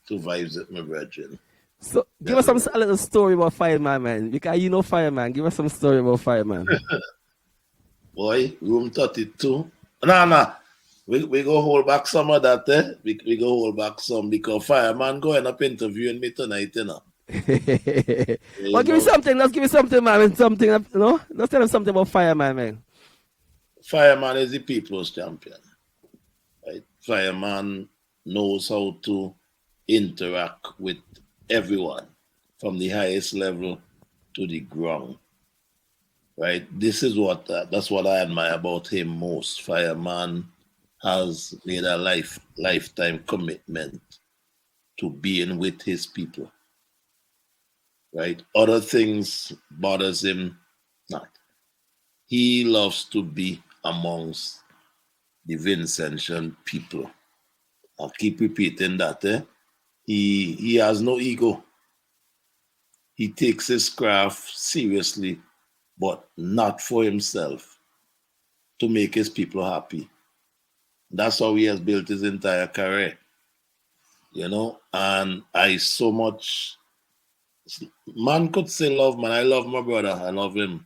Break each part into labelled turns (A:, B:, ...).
A: to vibes with my brethren.
B: So give us a little story about Fireman, man. Because you know Fireman. Give us some story about Fireman.
A: Boy, room 32. Nah. We go hold back some of that, eh? We go hold back some because Fireman go end up interviewing me tonight, you know.
B: Well, give me something. Let's give me something, man. Something, you know? Let's tell him something about Fireman, man.
A: Fireman is the people's champion. Right? Fireman knows how to interact with everyone from the highest level to the ground. Right? This is what that's what I admire about him most. Fireman has made a lifetime commitment to being with his people. Right? Other things bothers him not. He loves to be amongst the Vincentian people. I'll keep repeating that. He has no ego. He takes his craft seriously, but not for himself, to make his people happy. That's how he has built his entire career. You know, and I so much, man could say love, man. I love my brother. I love him.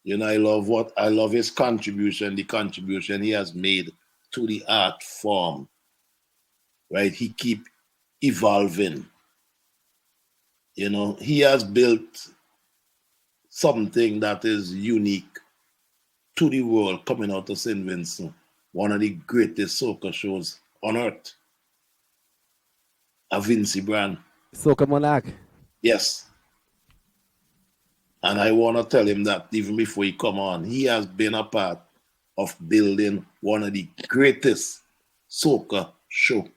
A: You know, I love his contribution, the contribution he has made to the art form. Right? He keep evolving. You know, he has built something that is unique to the world coming out of St. Vincent, one of the greatest soca shows on earth. A Vincy brand.
B: Soca Monarch.
A: Yes. And I want to tell him that even before he come on, he has been a part of building one of the greatest soca show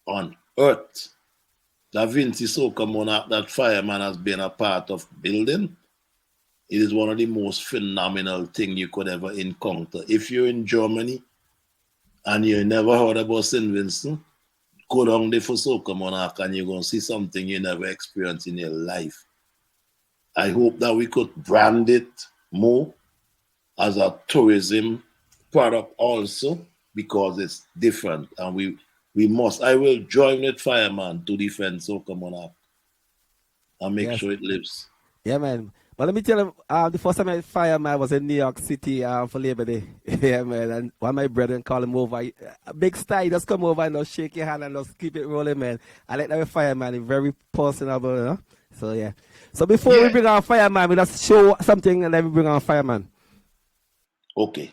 A: on earth. The Vincy Soca Monarch that Fireman has been a part of building, it is one of the most phenomenal things you could ever encounter. If you're in Germany and you never heard about St. Vincent, go down there for Soca Monarch and you're going to see something you never experienced in your life. I hope that we could brand it more as a tourism product also, because it's different. And we must, I will join with Fireman to defend Soca Monarch and make sure it lives.
B: Yeah, man. But let me tell you, the first time I Fireman was in New York City for Labor Day. Yeah, man. And one of my brethren called him over. A big style, just come over and just shake your hand and just keep it rolling, man. I like that Fireman. He's very personable, you know? So, yeah. So before we bring on Fireman, we just show something and then we bring on Fireman.
A: Okay.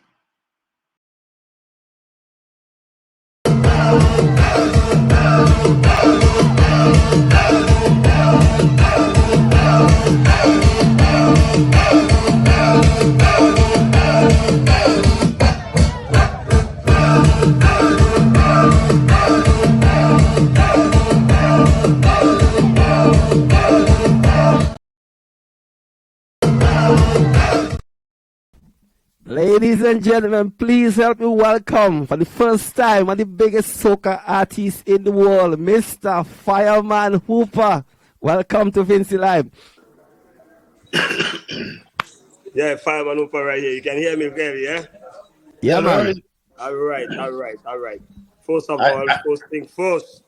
B: Ladies and gentlemen, please help me welcome for the first time one of the biggest soca artists in the world, Mr. Fireman Hooper. Welcome to Vincy Lime.
C: Yeah, Fireman Hooper right here. You can hear me clearly, yeah?
B: Yeah, man.
C: All right. First of all, first thing first.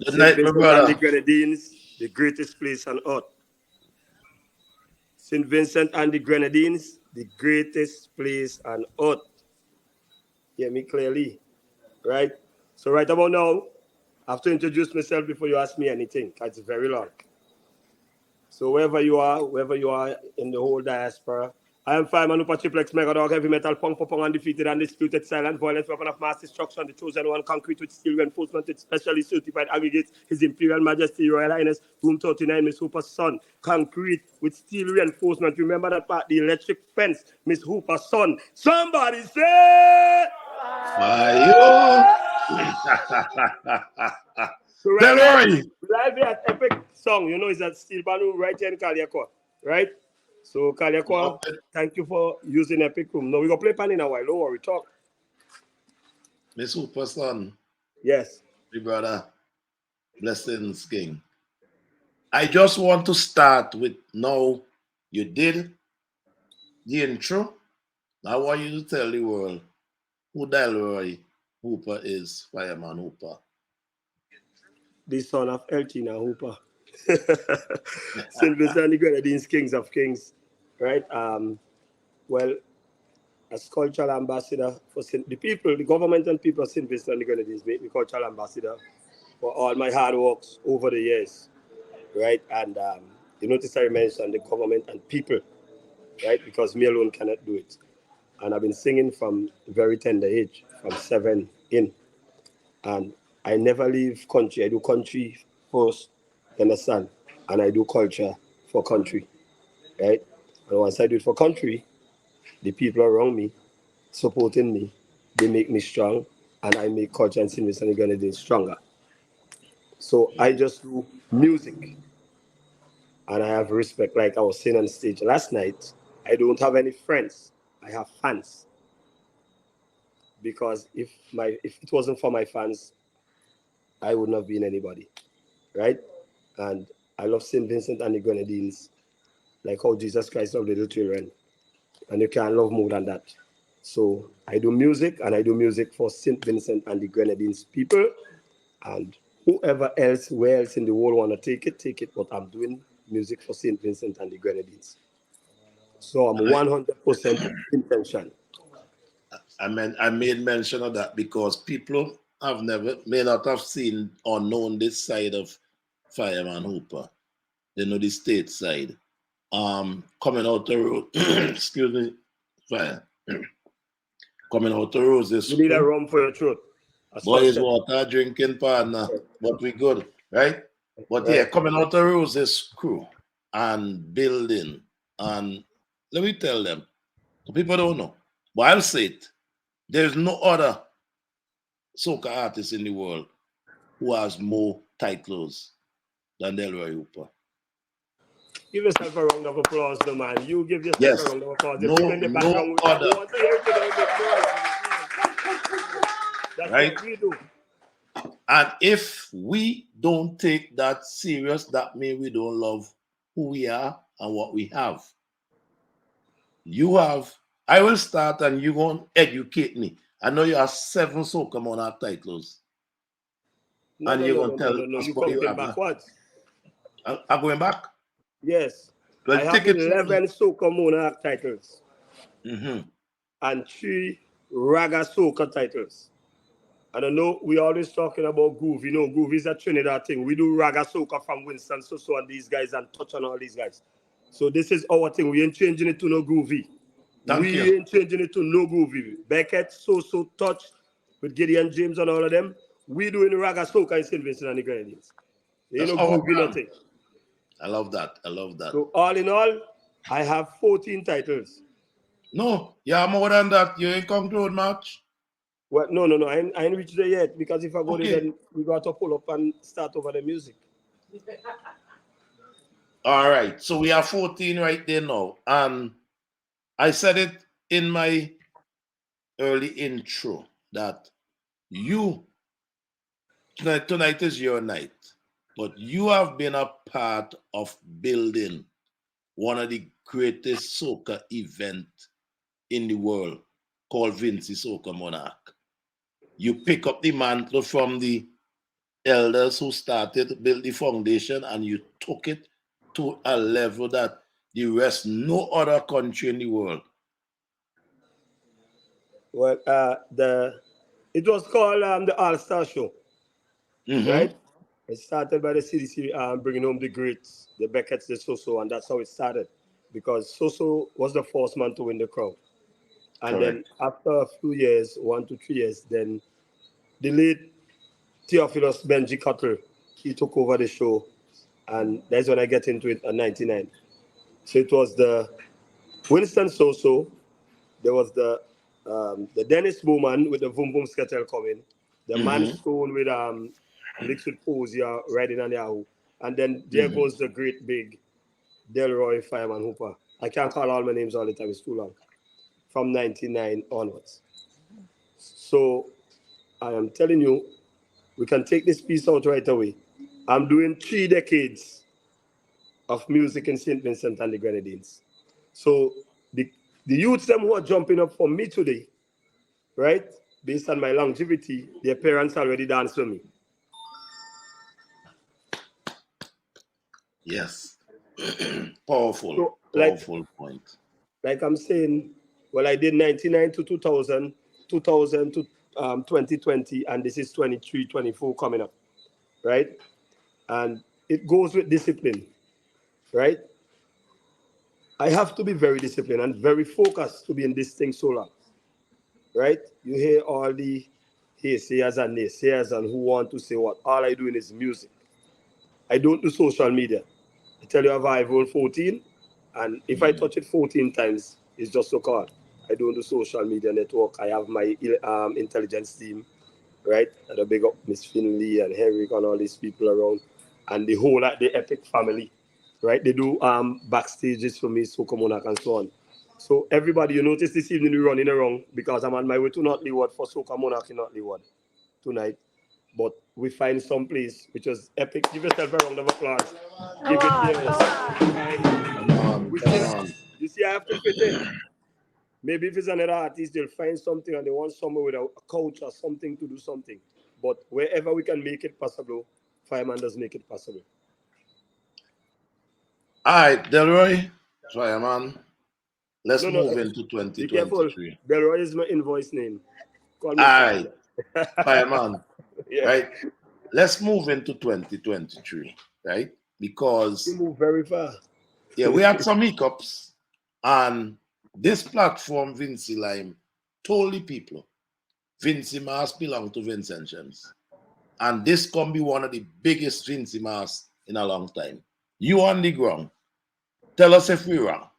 A: Good night, my brother.
C: And the Grenadines, the greatest place on earth. St. Vincent and the Grenadines, the greatest place on earth. Hear me clearly, right? So right about now, I have to introduce myself before you ask me anything. It's very long. So wherever you are in the whole diaspora, I am Fireman Hooper, Triplex, Megadog, Heavy Metal, Pong, Undefeated, Undisputed, Silent, Violence, Weapon of Mass Destruction, the Chosen One, Concrete with Steel Reinforcement, with Specially Certified Aggregates, His Imperial Majesty, Royal Highness, Room 39, Miss Hooper's son, Concrete with Steel Reinforcement. Remember that part, the electric fence, Miss Hooper's son. Somebody say...
A: Fire!
C: So right now, live at Epic Song, you know, it's at Steel Banu right here in Kaliakwa, right? So, Kaliakwa, thank you for using Epic Room. No, we're going to play pan in a while. Don't worry, talk.
A: Miss Hooper, son.
C: Yes.
A: My brother. Blessings, King. I just want to start with, now you did the intro. I want you to tell the world who Delroy Hooper is, Fireman Hooper.
C: the son of Eltina Hooper. St. Vincent and the Grenadines, Kings of Kings, right? Well, as cultural ambassador for the people, the government and people of St. Vincent and the Grenadines make me cultural ambassador for all my hard works over the years, right? And you notice I mentioned the government and people, right? Because me alone cannot do it. And I've been singing from a very tender age, from 7 in. And I never leave country. I do country first, you understand? And I do culture for country, right? And once I do it for country, the people around me, supporting me, they make me strong, and I make culture and St. Vincent and the Grenadines stronger. So I just do music, and I have respect. Like I was saying on stage last night, I don't have any friends. I have fans. Because if it wasn't for my fans, I wouldn't have been anybody, right? And I love St. Vincent and the Grenadines, like how Jesus Christ loved little children, and you can't love more than that. So I do music, and I do music for St. Vincent and the Grenadines people, and whoever else, where else in the world want to take it. But I'm doing music for St. Vincent and the Grenadines. So I'm 100% intention.
A: I made mention of that because people may not have seen or known this side of Fireman Hooper. They know the state side. Coming out the road, excuse me, fire. Coming out the roses.
C: You need a rum for your throat.
A: Boys water, drinking partner, but we good, right? But yeah, coming out the roses crew and building, and let me tell them, so people don't know, but I'll say it. There's no other soca artist in the world who has more titles than Delroy Hooper.
C: Give yourself a round of applause, no man. You give yourself a round of applause.
A: No other.
C: That's
A: right?
C: what we do.
A: And if we don't take that serious, that means we don't love who we are and what we have. I will start and you're going to educate me. I know you have 7 Soca Monarch titles. And you're going to tell us
C: you
A: what you
C: counting
A: have.
C: backwards.
A: I'm going back?
C: Yes.
A: Well,
C: I have 11 Soca Monarch titles.
A: Mm-hmm.
C: And 3 Raga Soca titles. And I know we always talking about groove. You know, groove is a Trinidad thing. We do Raga Soca from Winston, so and these guys, and touch on all these guys. So this is our thing. We ain't changing it to no groovy. We ain't changing it to no groovy. Beckett, so touch with Gideon James and all of them. We doing Raga Soca in St. Vincent and the Grenadines. You know, groovy nothing.
A: I love that.
C: So all in all, I have 14 titles.
A: No, yeah, more than that. You ain't conclude much.
C: Well, no. I ain't reached there yet, because if I go there, then we got to pull up and start over the music.
A: All right. So we have 14 right there now. And I said it in my early intro that tonight is your night, but you have been a part of building one of the greatest soca event in the world called Vincy Soca Monarch. You pick up the mantle from the elders who built the foundation, and you took it to a level that the rest, no other country in the world.
C: Well, it was called the All-Star Show, right? It started by the CDC bringing home the greats, the Becketts, the So-So, and that's how it started. Because So-So was the first man to win the crown. And then after a few years, 1 to 3 years, then the late Theophilus Benji Cutler, he took over the show. And that's when I get into it in 99. So it was the Winston So-So, there was the Dennis Bowman with the Boom Boom Skettle coming, the Man Stone with mixed with Ozia riding on Yahoo, and then there goes the great big Delroy Fireman Hooper. I can't call all my names all the time, it's too long. From 99 onwards. So I am telling you, we can take this piece out right away. I'm doing 3 decades of music in St. Vincent and the Grenadines. So the youths them who are jumping up for me today, right? Based on my longevity, their parents already danced with me.
A: Yes. Powerful,
C: So,
A: powerful point.
C: like I'm saying, well, I did 99 to 2000, 2000 to 2020, and this is 23, 24 coming up, right? And it goes with discipline, right? I have to be very disciplined and very focused to be in this thing so long, right? You hear all the naysayers and naysayers and who want to say what. All I do is music. I don't do social media. I tell you, I have iPhone 14, and if I touch it 14 times, it's just so called. I don't do social media network. I have my intelligence team, right? And I big up Miss Finley and Henrik and all these people around, and the whole the Epic family, right? They do backstages for me, Soca Monarch and so on. So everybody, you notice this evening we're running around because I'm on my way to Not Leeward for Soca Monarch in Not Leeward tonight. But we find some place which was epic. Give yourself a round of applause. Give it yes.
A: Come on.
C: You see, I have to fit in. Maybe if it's another artist, they'll find something and they want somewhere with a coach or something to do something. But wherever we can make it possible, Fireman does make it possible.
A: All right, Delroy, Fireman. Let's move into
C: Be careful.
A: 2023.
C: Delroy is my invoice name. Call me.
A: All right, Fireman.
C: Yeah.
A: Right. Let's move into 2023, right? Because
C: You move very far.
A: yeah, we had some hiccups, and this platform, Vincy Lime, told the people, Vincy Mas belong to Vincentians. And this can be one of the biggest Vincy Mas in a long time. You on the ground. Tell us if we're wrong.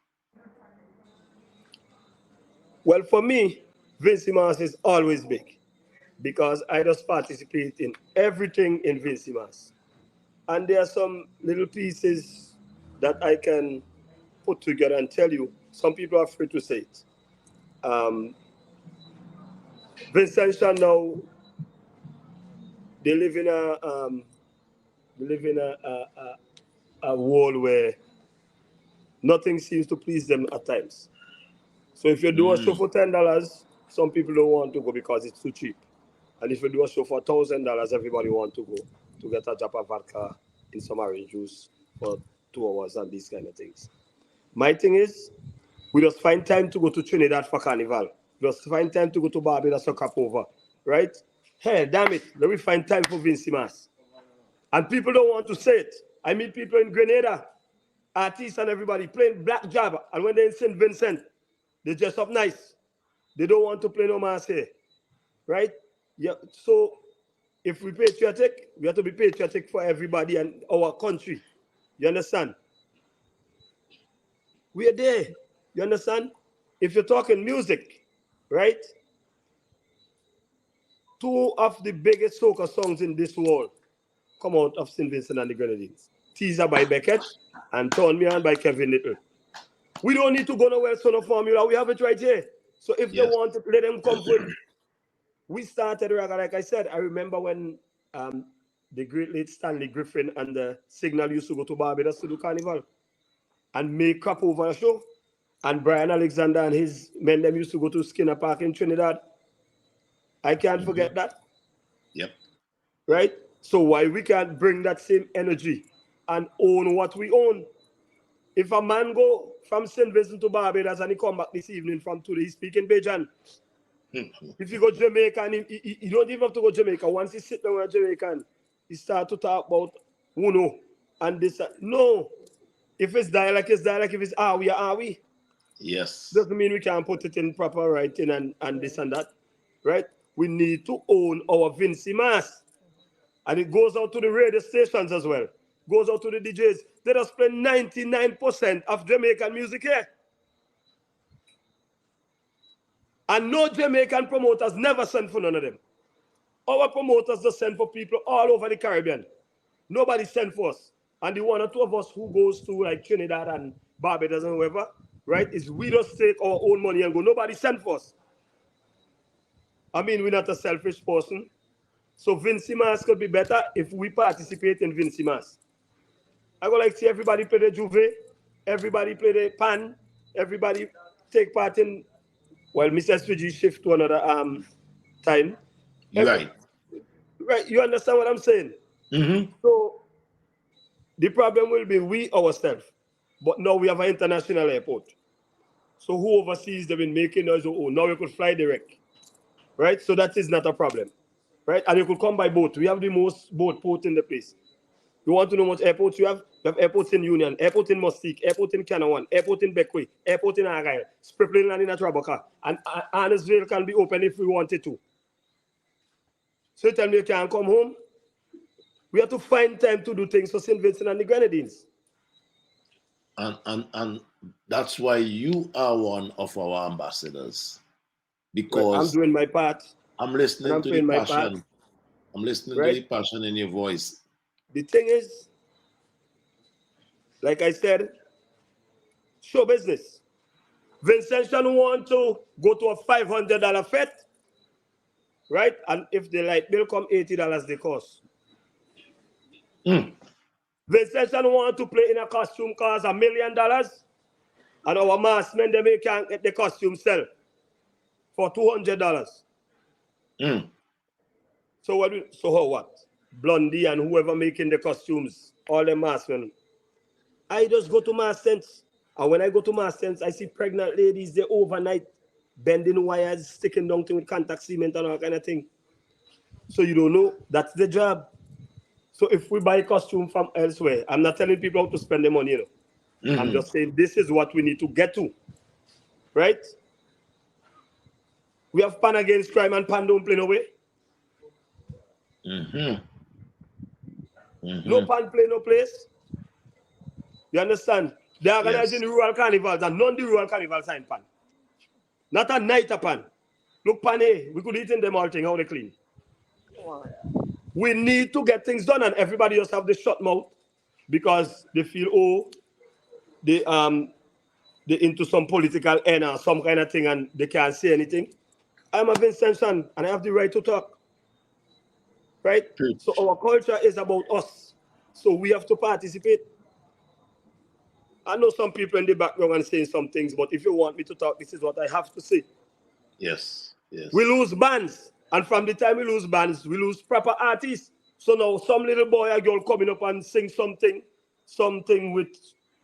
C: Well, for me, Vincy Mas is always big because I just participate in everything in Vincy Mas. And there are some little pieces that I can put together and tell you. Some people are afraid to say it. Vincentian now, they live in a world where nothing seems to please them at times. So if you do a show for $10, some people don't want to go because it's too cheap. And if you do a show for $1,000, everybody want to go to get a drop of vodka in some orange juice for 2 hours and these kind of things. My thing is, we just find time to go to Trinidad for Carnival. We just find time to go to Barbados for Capover, right? Hey, damn it, let me find time for Vincy Mas. And people don't want to say it. I meet people in Grenada, artists and everybody playing black jab, and when they're in St. Vincent, they dress up nice. They don't want to play no mass here, right? Yeah. So if we patriotic, we have to be patriotic for everybody and our country. You understand? We are there. You understand? If you're talking music, right? 2 of the biggest soca songs in this world come out of St. Vincent and the Grenadines. Teaser by Beckett and Turn Me On by Kevin Little. We don't need to go nowhere else on a formula. We have it right here. So if they want to, let them come for it. We started, like I said, I remember when the great late Stanley Griffin and the Signal used to go to Barbados to do Carnival and make crap over a show. And Brian Alexander and his men them used to go to Skinner Park in Trinidad. I can't forget that.
A: Yep.
C: Right? So why we can't bring that same energy and own what we own? If a man go from St. Vincent to Barbados and he come back this evening from today, he's speaking Bajan. If you go Jamaica, and he don't even have to go Jamaica. Once he sit down with a Jamaican, he start to talk about Uno and this. No. If it's dialect, it's dialect. If it's are we.
A: Yes.
C: Doesn't mean we can't put it in proper writing and this and that. Right? We need to own our Vincy Mas. And it goes out to the radio stations as well. Goes out to the DJs. They just play 99% of Jamaican music here. And no Jamaican promoters never send for none of them. Our promoters just send for people all over the Caribbean. Nobody send for us. And the 1 or 2 of us who goes to like Trinidad and Barbados and whoever, right, is we just take our own money and go. Nobody send for us. I mean, we're not a selfish person. So Vincy Mas could be better if we participate in Vincy Mas. I go like see everybody play the Juve, everybody play the Pan, everybody take part in. Well, Mr. SPG shift to another time.
A: Right.
C: Right, you understand what I'm saying?
A: Mm-hmm.
C: So The problem will be we ourselves. But now we have an international airport. So who overseas they've been making noise, oh, now we could fly direct. Right? So that is not a problem. Right? And you could come by boat. We have the most boat port in the place. You want to know how much airports you have? You have airports in Union, airport in Mustique, airport in Canawan, airport in Beckway, airport in Argyle, Spriplin and in Traboka. And Arnesville can be open if we wanted to. So you tell me you can't come home? We have to find time to do things for St. Vincent and the Grenadines.
A: And that's why you are one of our ambassadors. Because
C: well, I'm doing my part.
A: I'm listening to the passion. I'm listening to the passion in your voice.
C: The thing is, like I said, show business. Vincentian want to go to a $500 fete, right? And if the light bill come $80, they cost. Vincentian want to play in a costume cost $1 million, and our mass men they can't get the costume sell for $200. So what? So what? Blondie and whoever making the costumes, all the mass men. I just go to mass tents, and when I go to mass tents, I see pregnant ladies there overnight bending wires, sticking down thing with contact cement and all kind of thing. So you don't know that's the job. So if we buy costume from elsewhere, I'm not telling people how to spend their money, you know. I'm just saying this is what we need to get to, right? We have Pan Against Crime and Pan Don't Play No Way. No Pan Play No Place. You understand? They are organizing rural carnivals and none the rural carnivals sign Pan. Not a night a Pan. Look, Pan, we could eat in them all thing, how they clean. We need to get things done, and everybody just have the shut mouth because they feel, oh, they into some political end or some kind of thing and they can't say anything. I'm a Vincentian and I have the right to talk. Right? So our culture is about us. So we have to participate. I know some people in the background are saying some things, but if you want me to talk, this is what I have to say.
A: Yes.
C: We lose bands. And from the time we lose bands, we lose proper artists. So now some little boy or girl coming up and sing something which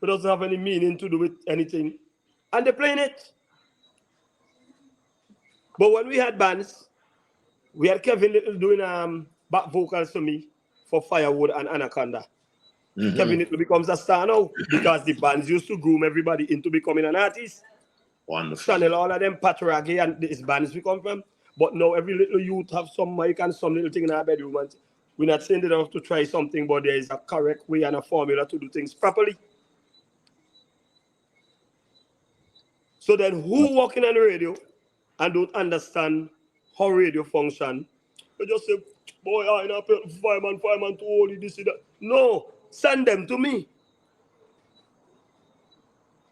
C: doesn't have any meaning to do with anything. And they're playing it. But when we had bands, we had Kevin Little doing back vocals to me for Firewood and Anaconda. Kevin Little becomes a star now because the bands used to groom everybody into becoming an artist.
A: Wonderful.
C: Channel all of them, Patriotism and these bands we come from. But now every little youth have some mic and some little thing in our bedroom. And we're not saying they don't have to try something, but there is a correct way and a formula to do things properly. So then who walking on the radio and don't understand how radio function? They just say, boy, I know fireman too old, this, that. No, send them to me.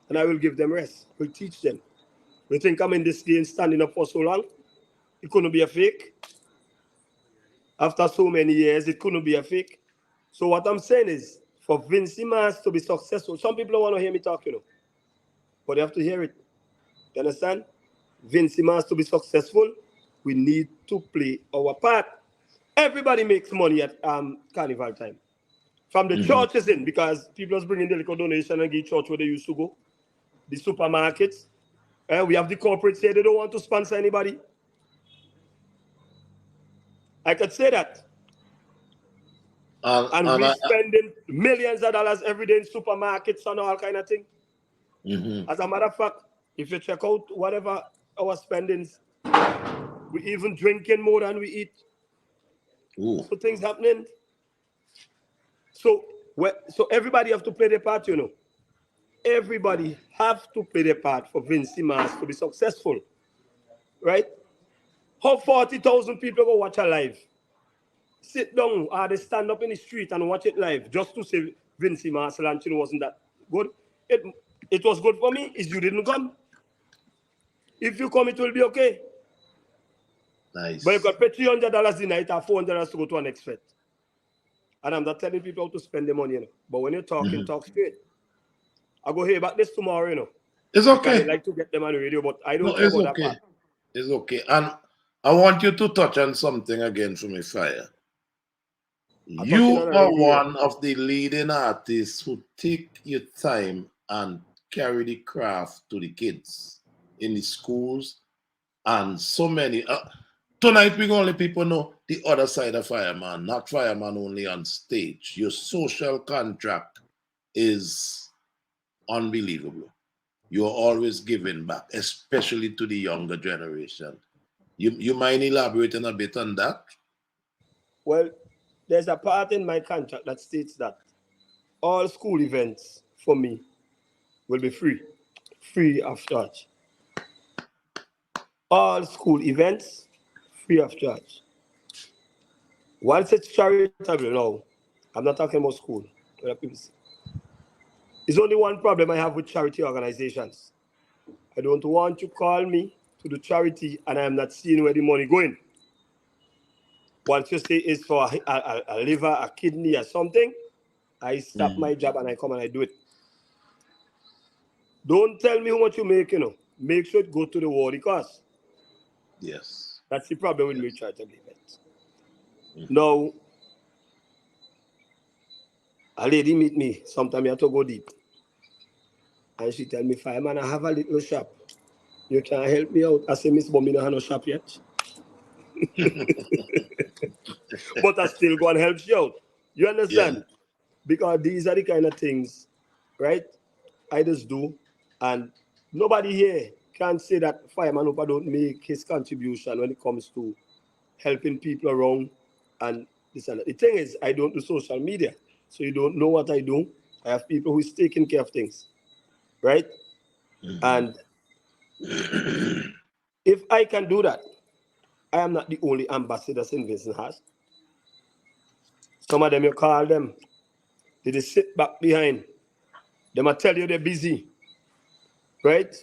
C: And I will give them rest. We'll teach them. We think I'm in this game standing up for so long. It couldn't be a fake. After so many years, it couldn't be a fake. So what I'm saying is, for Vincy Mas to be successful, some people don't want to hear me talk, you know. But they have to hear it. You understand? Vincy Mas to be successful, we need to play our part. Everybody makes money at carnival time. From the churches in, because people just bring in the little donation and give church where they used to go. The supermarkets. We have the corporates say they don't want to sponsor anybody. I could say that. And we're spending millions of dollars every day in supermarkets and all kind of thing. As a matter of fact, if you check out whatever our spendings, we even drinking more than we eat. So things happening. So everybody have to play their part, you know. Everybody have to play their part for Vincy Mas to be successful. Right? How 40,000 people go watch a live? Sit down or they stand up in the street and watch it live just to say Vincy Mas launching wasn't that good. It was good for me is you didn't come. If you come, it will be okay.
A: Nice.
C: But you got to pay $300 a night or $400 to go to an next fete. And I'm not telling people how to spend their money, you know. But when you're talking, talk straight. I'll go hear about this tomorrow, you know.
A: It's okay.
C: I like to get them on the radio, but I don't care about that part.
A: It's okay. And I want you to touch on something again for me, Fire. You are one of the leading artists who take your time and carry the craft to the kids in the schools and so many. Tonight, we're going to let people know the other side of Fireman, not Fireman only on stage. Your social contract is unbelievable. You're always giving back, especially to the younger generation. You mind elaborating a bit on that?
C: Well, there's a part in my contract that states that all school events for me will be free of charge. All school events, free of charge. Once it's charitable now, I'm not talking about school. There's only one problem I have with charity organizations. I don't want you to call me to do charity and I'm not seeing where the money going. Once you say it's for a liver, a kidney, or something, I stop my job and I come and I do it. Don't tell me how much you make, Make sure it go to the worthy cause.
A: Yes.
C: That's the problem with me charitable events. Now, a lady meet me. Sometimes I have to go deep. And she tell me, Fireman, I have a little shop. You can help me out. I say, Miss Bombi, no have no shop yet. But I still go and help you out. You understand? Yeah. Because these are the kind of things, right? I just do. And nobody here can say that Fireman Hooper don't make his contribution when it comes to helping people around and this and that. The thing is, I don't do social media. So you don't know what I do. I have people who's taking care of things. Right? And if I can do that, I am not the only ambassador St. Vincent has. Some of them, you call them, they just sit back behind. They might tell you they're busy. Right?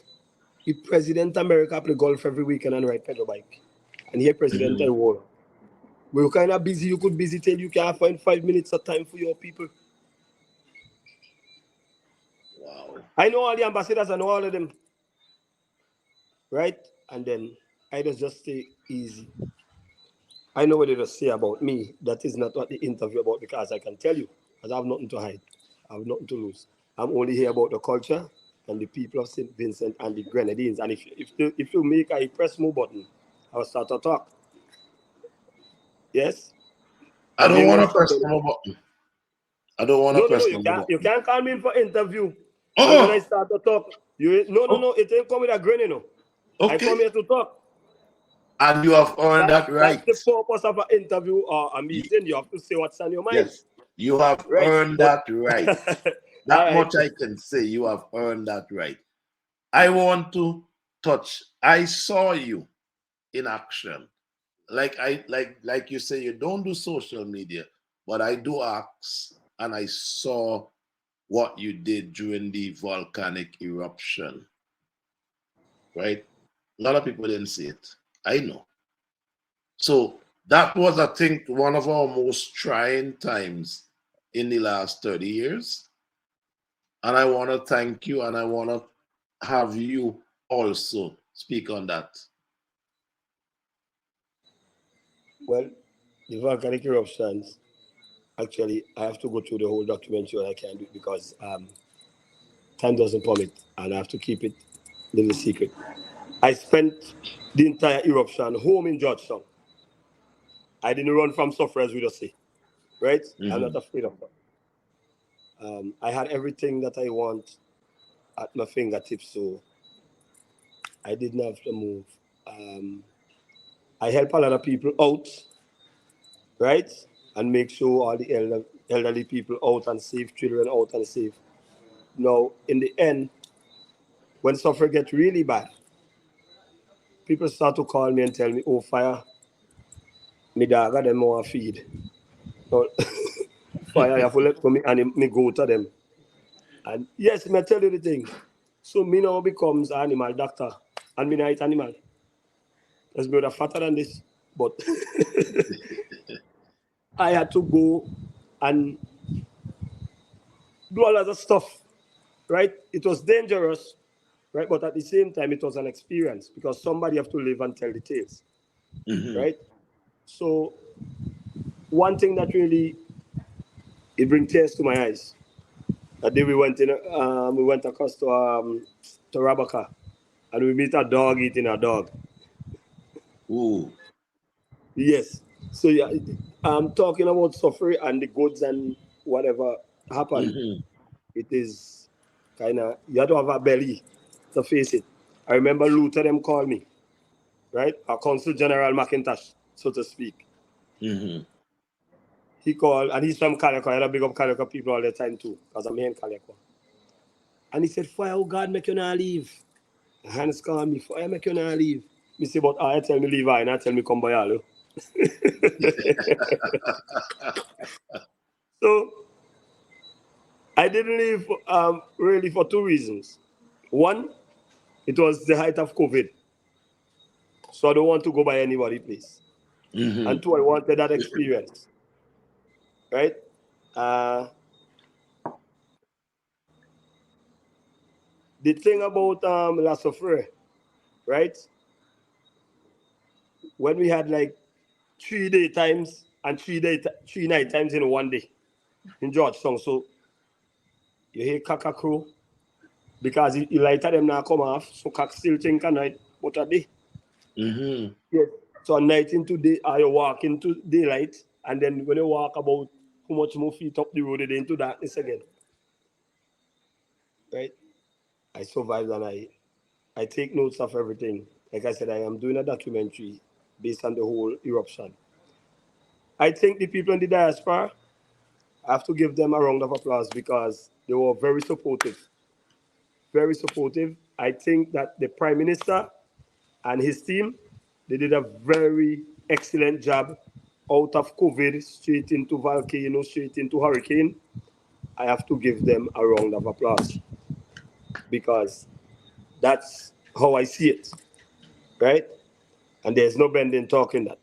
C: The President of America play golf every weekend and ride pedal bike. And here President of the world. We're kind of busy. You could busy till you can't find 5 minutes of time for your people.
A: Wow.
C: I know all the ambassadors. I know all of them. Right? And then I just stay easy. I know what they just say about me. That is not what the interview about because I can tell you. Because I have nothing to hide. I have nothing to lose. I'm only here about the culture and the people of St. Vincent and the Grenadines. And if you make a press move button, I'll start to talk. Yes?
A: I don't want to press the button. I don't want to press the button.
C: You can't call me in for interview. Oh. When I start to talk, no, it ain't come with a grin, Okay. I come here to talk.
A: And you have earned that right.
C: That's the purpose of an interview or a meeting. You have to say what's on your mind.
A: Yes, you have earned that right. That much I can say. You have earned that right. I want to touch. I saw you in action. Like you say, you don't do social media, but I do acts, and I saw what you did during the volcanic eruption. Right? A lot of people didn't see it. I know. So that was, I think, one of our most trying times in the last 30 years. And I want to thank you, and I want to have you also speak on that.
C: Well, the volcanic eruptions, actually, I have to go through the whole documentary, and I can't do it because time doesn't permit, and I have to keep it a little secret. I spent the entire eruption home in Georgetown. I didn't run from sufferers, we just say. Right? I'm not afraid of that. I had everything that I want at my fingertips, so I didn't have to move. I help a lot of people out, right? And make sure all the elderly people out and safe, children out and safe. Now, in the end, when suffering gets really bad, people start to call me and tell me, oh, Fire, me dog them more feed. So, Fire, you have to let me and me go to them. And yes, me tell you the thing. So me now becomes an animal doctor. And me not eat animal. Let's be fatter than this. But I had to go and do a lot of stuff. Right? It was dangerous. Right? But at the same time, it was an experience because somebody have to live and tell the tales. Right? So one thing that really It brings tears to my eyes. That day we went across to Rabaka, and we meet a dog eating a dog.
A: Ooh.
C: Yes. So yeah, I'm talking about suffering and the goods and whatever happened.
A: Mm-hmm.
C: It is kind of, you have to have a belly to face it. I remember Luther them called me, right? A Consul General McIntosh, so to speak.
A: Mm-hmm.
C: He called, and he's from Calico. I had a big up Calico people all the time too, because I'm here in Calico. And he said, Fire, oh God, make you not leave. Hands called me, Fire, make you not leave. Me say, but I tell me leave, and I tell me come by all. So I didn't leave really for two reasons. One, it was the height of COVID. So I don't want to go by anybody, please.
A: Mm-hmm.
C: And two, I wanted that experience. Right? The thing about La Soufre, right? When we had like 3 day times and 3 night times in one day in Georgetown. So you hear Kaka crow because he lighter them now come off. So Kaka still think a night, but a day.
A: Mm-hmm.
C: Yes. So night into day, you walk into daylight, and then when you walk about how much more feet up the road, then into darkness again. Right? I survived and I take notes of everything. Like I said, I am doing a documentary based on the whole eruption. I think the people in the diaspora, I have to give them a round of applause because they were very supportive. Very supportive. I think that the Prime Minister and his team, they did a very excellent job out of COVID, straight into volcano, straight into hurricane. I have to give them a round of applause because that's how I see it, right? And there's no bending talking that.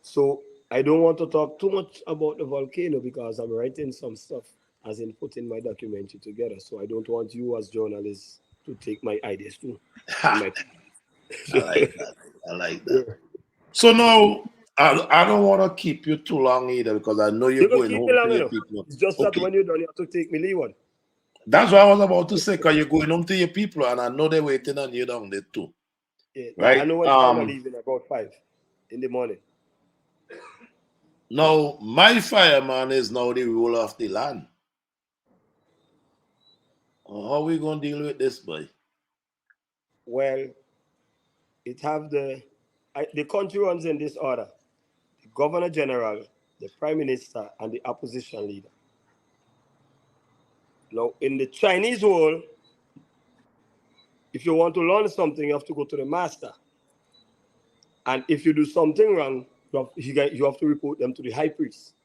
C: So I don't want to talk too much about the volcano because I'm writing some stuff as in putting my documentary together. So I don't want you as journalists to take my ideas too.
A: I like that. I like that.
C: Yeah.
A: So now, I don't want to keep you too long either because I know you're
C: You can
A: going
C: keep me
A: home to
C: long
A: your
C: enough.
A: people.
C: It's just that
A: Okay.
C: when you're done, you have to take me leave one.
A: That's what I was about to say because you're going home to your people and I know they're waiting on you down there too.
C: Yeah, I
A: Right?
C: know what time I leave in about 5 in the morning.
A: Now, my fireman is now the ruler of the land. How are we going to deal with this, boy?
C: Well, it have the country runs in this order: the Governor General, the Prime Minister, and the opposition leader. Now, in the Chinese world, if you want to learn something, you have to go to the master. And if you do something wrong, you have to report them to the high priest.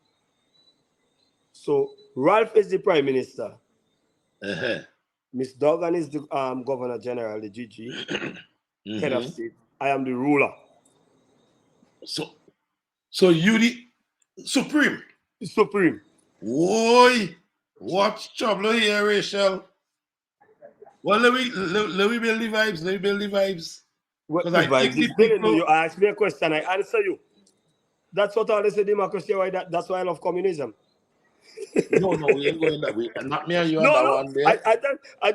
C: So Ralph is the Prime Minister.
A: Uh-huh.
C: Miss Duggan is the Governor General, the GG, head of
A: Mm-hmm.
C: state. I am the ruler.
A: So you the supreme.
C: Supreme.
A: Why? What's trouble here, Rachel? Well, let me build the vibes. Let me build the vibes.
C: What
A: Because
C: the
A: I think
C: vibes
A: the
C: is building. You
A: people.
C: ask me a question, I answer you. That's what I say democracy. That's why I love communism.
A: No, we ain't going that way. Not me and you on
C: No,
A: that
C: no.
A: one there.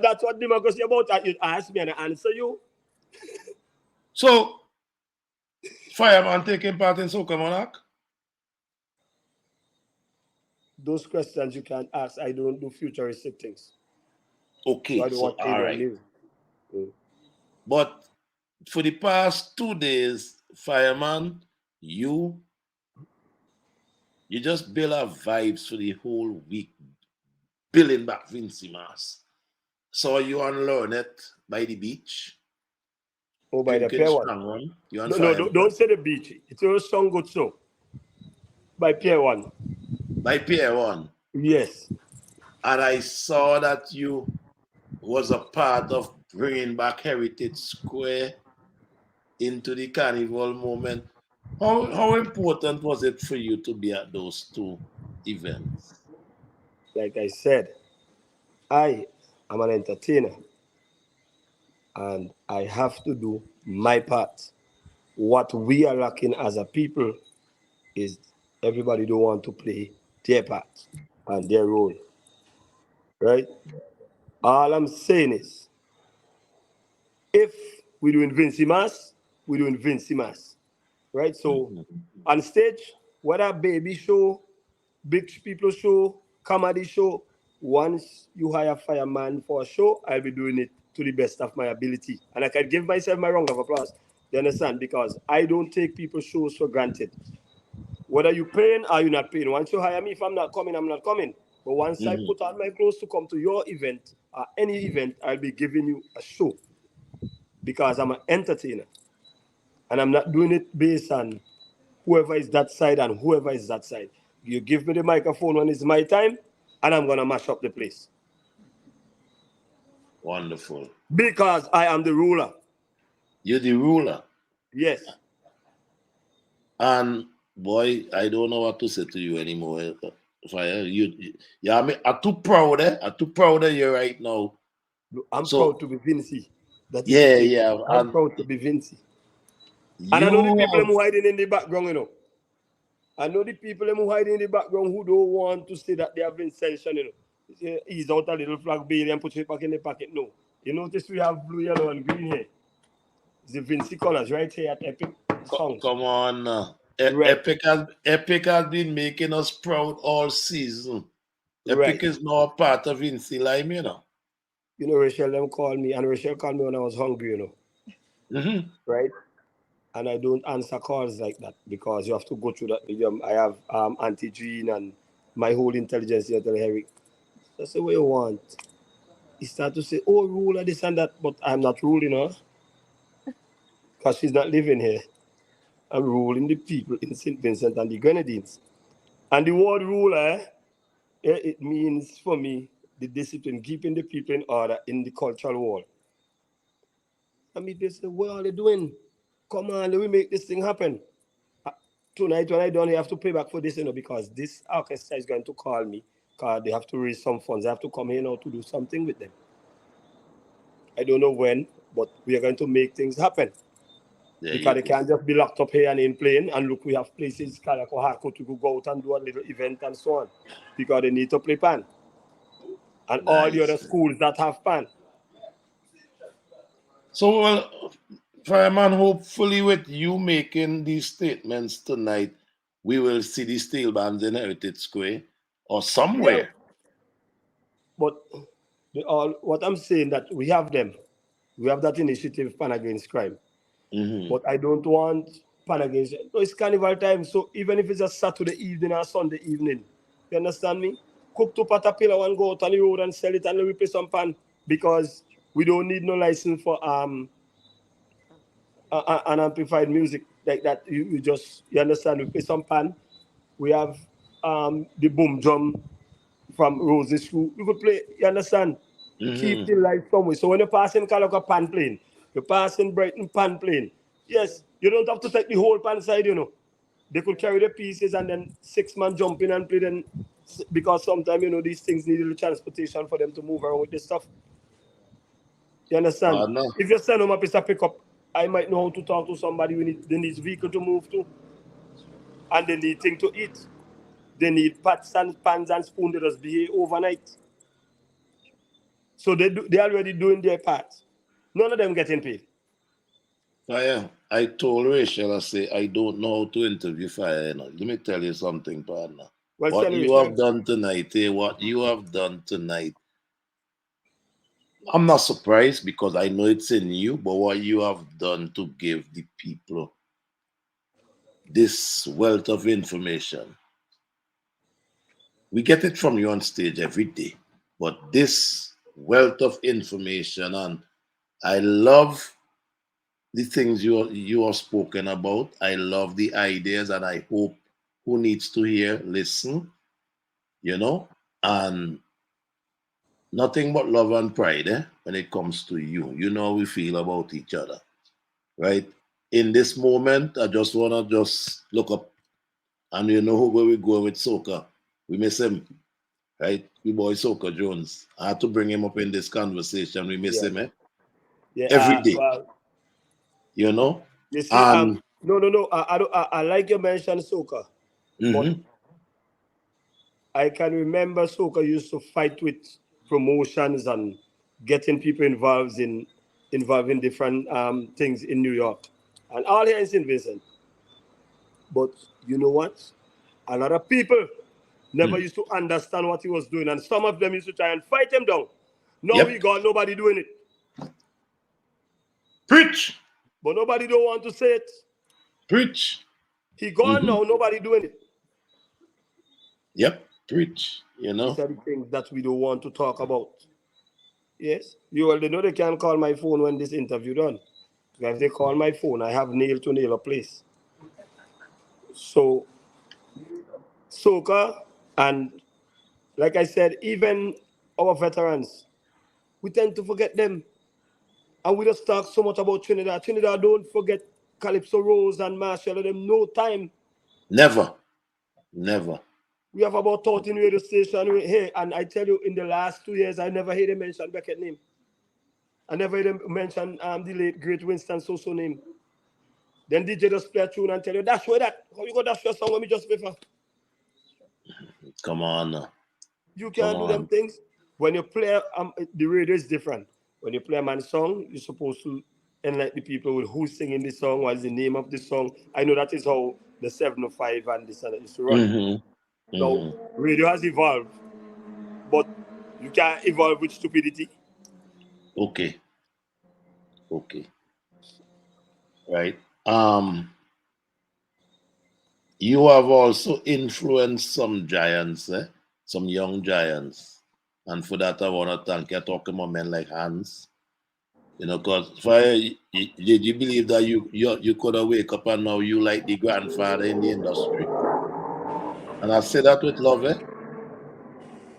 C: That's what democracy about. You ask me and I answer you.
A: So, fireman taking part in Soca Monarch?
C: Those questions you can't ask. I don't do futuristic things. So
A: Okay,
C: I don't
A: so
C: want
A: all
C: alien
A: right.
C: news.
A: But for the past 2 days, fireman, you just build our vibes for the whole week, building back Vincy Mas. So you unlearn it by the beach,
C: Oh, by the
A: drinking
C: pair one.
A: strong one. You on
C: No, no,
A: fireman
C: don't say the beach. It's a song good so. By pair one.
A: by Pier 1.
C: Yes.
A: And I saw that you was a part of bringing back Heritage Square into the carnival moment. How important was it for you to be at those two events?
C: Like I said, I am an entertainer and I have to do my part. What we are lacking as a people is everybody don't want to play their part and their role, right? All I'm saying is, if we're doing Vincy Mas, we're doing Vincy Mas, right? So on stage, whether baby show, big people show, comedy show, once you hire Fireman for a show, I'll be doing it to the best of my ability. And I can give myself my round of applause. You understand? Because I don't take people's shows for granted. Whether you paying or you're not paying. Once you hire me, if I'm not coming, I'm not coming. But once I put on my clothes to come to your event or any event, I'll be giving you a show because I'm an entertainer. And I'm not doing it based on whoever is that side and whoever is that side. You give me the microphone when it's my time, and I'm going to mash up the place.
A: Wonderful.
C: Because I am the ruler.
A: You're the ruler.
C: Yes.
A: And boy, I don't know what to say to you anymore. Fire, yeah, I mean, I'm too proud, I'm too proud of you right now.
C: I'm proud to be Vincy.
A: Yeah.
C: I'm proud to be Vincy. And I know the people who hiding in the background, you know. I know the people who hiding in the background who don't want to say that they have been sanctioned, you know. Ease out a little flag baby and put it back in the pocket. No. You notice we have blue, yellow, and green here. It's the Vincy colors right here at Epic Songs.
A: Come on.
C: Right.
A: Epic has been making us proud all season. Epic
C: Right.
A: is now a part of Vincy Lime, you know.
C: You know, Rachel them called me, and Rachel called me when I was hungry, you know. Right? And I don't answer calls like that because you have to go through that medium. I have anti-gene and my whole intelligence here tell Eric. That's the way you want. He start to say, oh, ruler, this and that, but I'm not ruling her because she's not living here. I'm ruling the people in St. Vincent and the Grenadines. And the word ruler, it means for me the discipline, keeping the people in order in the cultural world. I mean, they say, what are they doing? Come on, let me make this thing happen. Tonight, when I done, I have to pay back for this, you know, because this orchestra is going to call me because they have to raise some funds. I have to come here now to do something with them. I don't know when, but we are going to make things happen. Because they can't just be locked up here and in plane. And look, we have places like Harco to go out and do a little event and so on. Because they need to play pan. And all the other schools that have pan.
A: So, well, Fireman, hopefully with you making these statements tonight, we will see the steel bands in Heritage Square or somewhere.
C: Yeah. But what I'm saying that we have them. We have that initiative, Pan Against Crime. But I don't want Pan Against... No, it's carnival time, so even if it's a Saturday evening or Sunday evening, you understand me? Cook to Patapilla and go out on the road and sell it and we pay some pan because we don't need no license for unamplified music like that. You understand? We pay some pan. We have the boom drum from Rose's School. We could play, you understand? Keep the light somewhere. So when you're passing Caloca pan playing, you're passing Brighton pan playing. Yes, you don't have to take the whole pan side, you know. They could carry the pieces and then 6 man jump in and play them because sometimes, you know, these things need a little transportation for them to move around with this stuff. You understand?
A: No.
C: If you send them a piece of pickup, I might know how to talk to somebody they need vehicle to move to. And they need things to eat. They need pots and pans and spoons that just be here overnight. So they're already doing their part. None of them getting paid.
A: Fire, I told Rachel, I say, I don't know how to interview Fire. You know. Let me tell you something, partner.
C: Well,
A: what you have done tonight, what you have done tonight, I'm not surprised because I know it's in you, but what you have done to give the people this wealth of information. We get it from you on stage every day, but this wealth of information, and I love the things you are spoken about. I love the ideas, and I hope who needs to hear, listen, you know, and nothing but love and pride when it comes to you. You know how we feel about each other, right? In this moment, I just want to just look up, and you know where we go with Soca. We miss him, right? We boy Soca Jones. I had to bring him up in this conversation. We miss him,
C: Yeah,
A: every day.
C: well,
A: you know?
C: You see, no. I like you mentioned Soca. But I can remember Soca used to fight with promotions and getting people involved in different things in New York and all here in St. Vincent. But you know what? A lot of people never used to understand what he was doing, and some of them used to try and fight him down. Now he
A: Yep.
C: got nobody doing it.
A: Preach.
C: But nobody don't want to say it.
A: Preach.
C: He gone now, nobody doing it.
A: Yep. Preach. You
C: These
A: know.
C: are the things that we don't want to talk about. Yes, you already know they can't call my phone when this interview done. If they call my phone, I have nail to nail a place. So, Soca, and like I said, even our veterans, we tend to forget them. And we just talk so much about Trinidad. Trinidad, don't forget Calypso Rose and Marshall, them no time.
A: Never. Never.
C: We have about 13 radio stations here, and I tell you, in the last 2 years, I never heard them mention Beckett name. I never heard them mention the late great Winston Soso name. Then DJ just play a tune and tell you, that's where that. How you got that song when me just before?
A: Come on now.
C: You can't do them things. When you play, the radio is different. When you play a man's song, you're supposed to enlighten the people with who's singing the song, what is the name of the song. I know that is how the 705 and this and that used to run. Now, radio has evolved, but you can't evolve with stupidity.
A: Okay. Right. You have also influenced some giants, some young giants. And for that, I want to thank you. Talking about men like Hans. You know, because did you believe that you could have wake up and now you like the grandfather in the industry? And I say that with love, eh?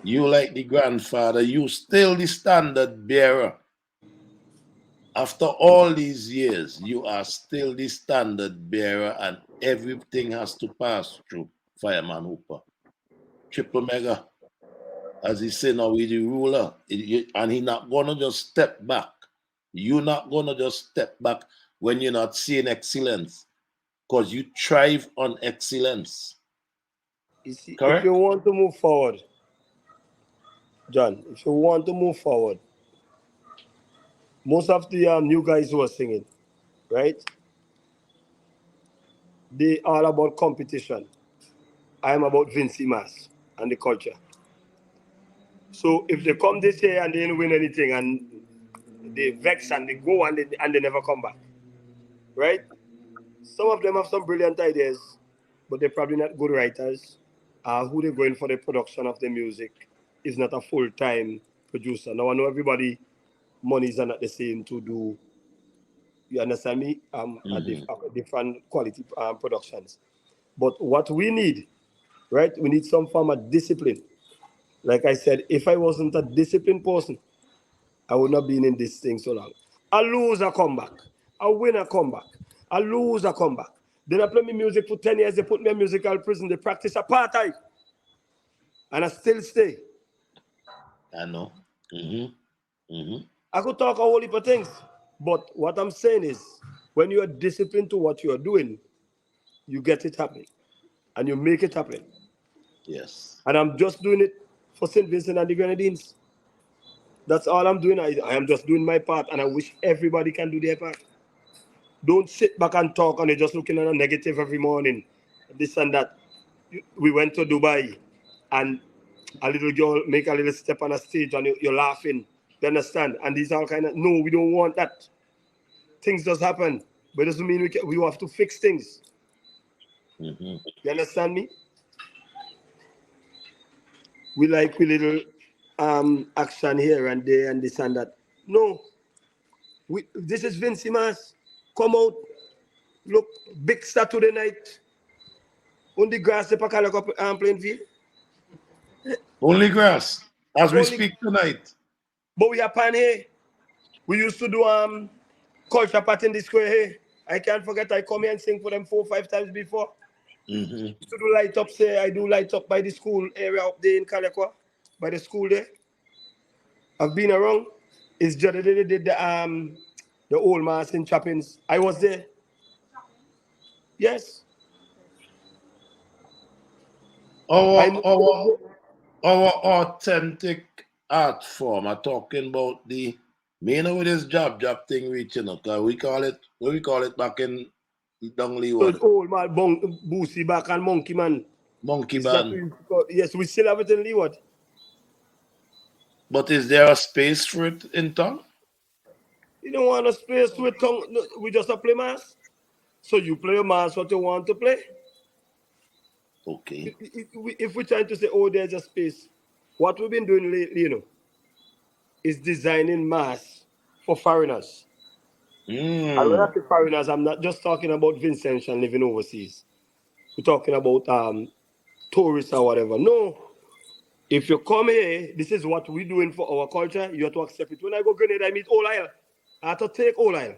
A: You like the grandfather, you still the standard bearer. After all these years, you are still the standard bearer, and everything has to pass through Fireman Hooper. Triple mega. As he said now, he's the ruler. And he's not gonna just step back. You're not gonna just step back when you're not seeing excellence. Because you thrive on excellence.
C: You see,
A: Correct?
C: if you want to move forward, John, if you want to move forward, most of the new guys who are singing, right? They are about competition. I am about Vincy Mas and the culture. So if they come this year and they didn't win anything and they vex and they go and they never come back, right? Some of them have some brilliant ideas, but they're probably not good writers. Who they're going for the production of the music is not a full-time producer. Now I know everybody monies are not the same to do. You understand me? Different quality productions. But what we need, right? We need some form of discipline. Like I said, if I wasn't a disciplined person, I would not be in this thing so long. I lose, I come back. I win, I come back. I lose, I come back. Then I play me music for 10 years. They put me in musical prison. They practice apartheid. And I still stay.
A: I know.
C: I could talk a whole heap of things. But what I'm saying is, when you are disciplined to what you are doing, you get it happening. And you make it happen.
A: Yes.
C: And I'm just doing it for St. Vincent and the Grenadines. That's all I'm doing. I am just doing my part, and I wish everybody can do their part. Don't sit back and talk and you're just looking at a negative every morning, this and that. We went to Dubai, and a little girl make a little step on a stage, and you're laughing. You understand? And these are kind of, no, we don't want that. Things just happen, but it doesn't mean we have to fix things. You understand me? We like we little action here and there and this and that. No. This is Vincy Mas. Come out. Look, big Saturday night. On the grass, the Pacalaco playing field.
A: Only grass, as we
C: Only,
A: speak tonight.
C: but we are pan here. We used to do culture party in the square here. I can't forget I come here and sing for them 4 or 5 times before. Used to do light up, say I do light up by the school area up there in Calico, by the school there. I've been around. It's just they did the old mass in Chappins. I was there. Yes.
A: Our our authentic art form. I'm talking about the main with this job thing reaching up. We call it what we call it back in Dungley
C: So
A: Wood.
C: it's old man, Boosie back and Monkey Man.
A: Monkey
C: Is that
A: Band.
C: yes, we still have it in Leeward.
A: But is there a space for it in town?
C: You don't want a space with tongue. No, we just a play mass. So you play a mass what you want to play.
A: Okay.
C: If we're trying to say, oh, there's a space, what we've been doing lately, is designing mass for foreigners. And when I say foreigners, I'm not just talking about Vincent and living overseas. We're talking about tourists or whatever. No. If you come here, this is what we're doing for our culture. You have to accept it. When I go Grenada, I meet Old Isle. I have to take Old Isle.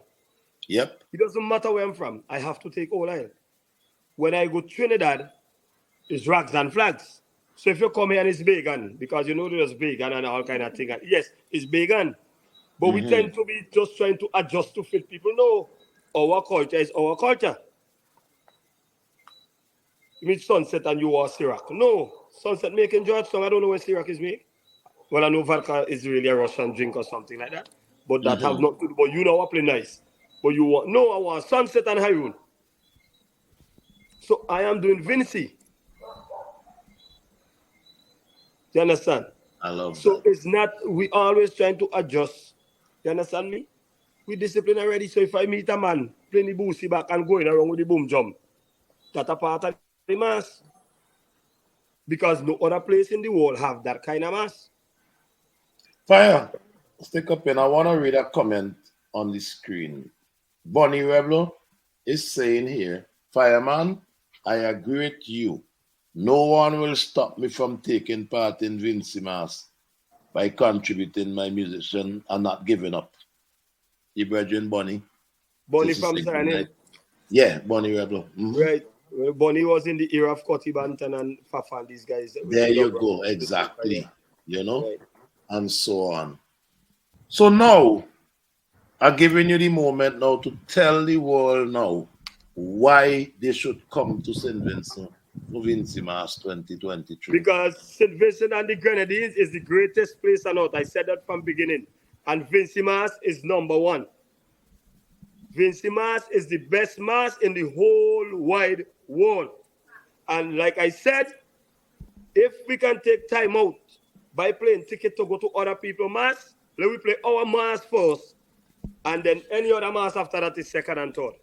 A: Yep.
C: It doesn't matter where I'm from. I have to take Old Isle. When I go Trinidad, it's rags and flags. So if you come here and it's vegan, because you know there's vegan and all kind of thing. Yes, it's vegan. But we tend to be just trying to adjust to fit people. No, our culture is our culture. You mean Sunset and you are Syrac. No, Sunset making George song. I don't know where Syrac is made. Well, I know vodka is really a Russian drink or something like that. But that have not to do. But you know what play nice. But you want, no, I want Sunset and Haroon. So I am doing Vincy. You understand?
A: I love
C: so
A: that.
C: it's not, we always trying to adjust. You understand me? We discipline already. So if I meet a man playing the boosie back and going around with the boom jump, that's a part of the mass. Because no other place in the world have that kind of mass.
A: Fire. Stick up in. I want to read a comment on the screen. Bonnie Reblo is saying here, Fireman, I agree with you. No one will stop me from taking part in Vincy Mas by contributing my musician and not giving up. Your brethren, Bonnie.
C: Bonnie
A: This is
C: from
A: a good
C: Sarnia.
A: night. Yeah, Bonnie Reblo.
C: Right. Well, Bonnie was in the era of Cotty Banton and Fafa and these guys.
A: There you go. Exactly. You know,
C: Right.
A: and so on. So now, I'm giving you the moment now to tell the world now why they should come to St. Vincent for Vincy Mas 2023.
C: Because St. Vincent and the Grenadines is the greatest place on earth. I said that from beginning. And Vincy Mas is number one. Vincy Mas is the best mass in the whole wide world. And like I said, if we can take time out by playing ticket to go to other people's mass, let we play our mass first. And then any other mass after that is second and third.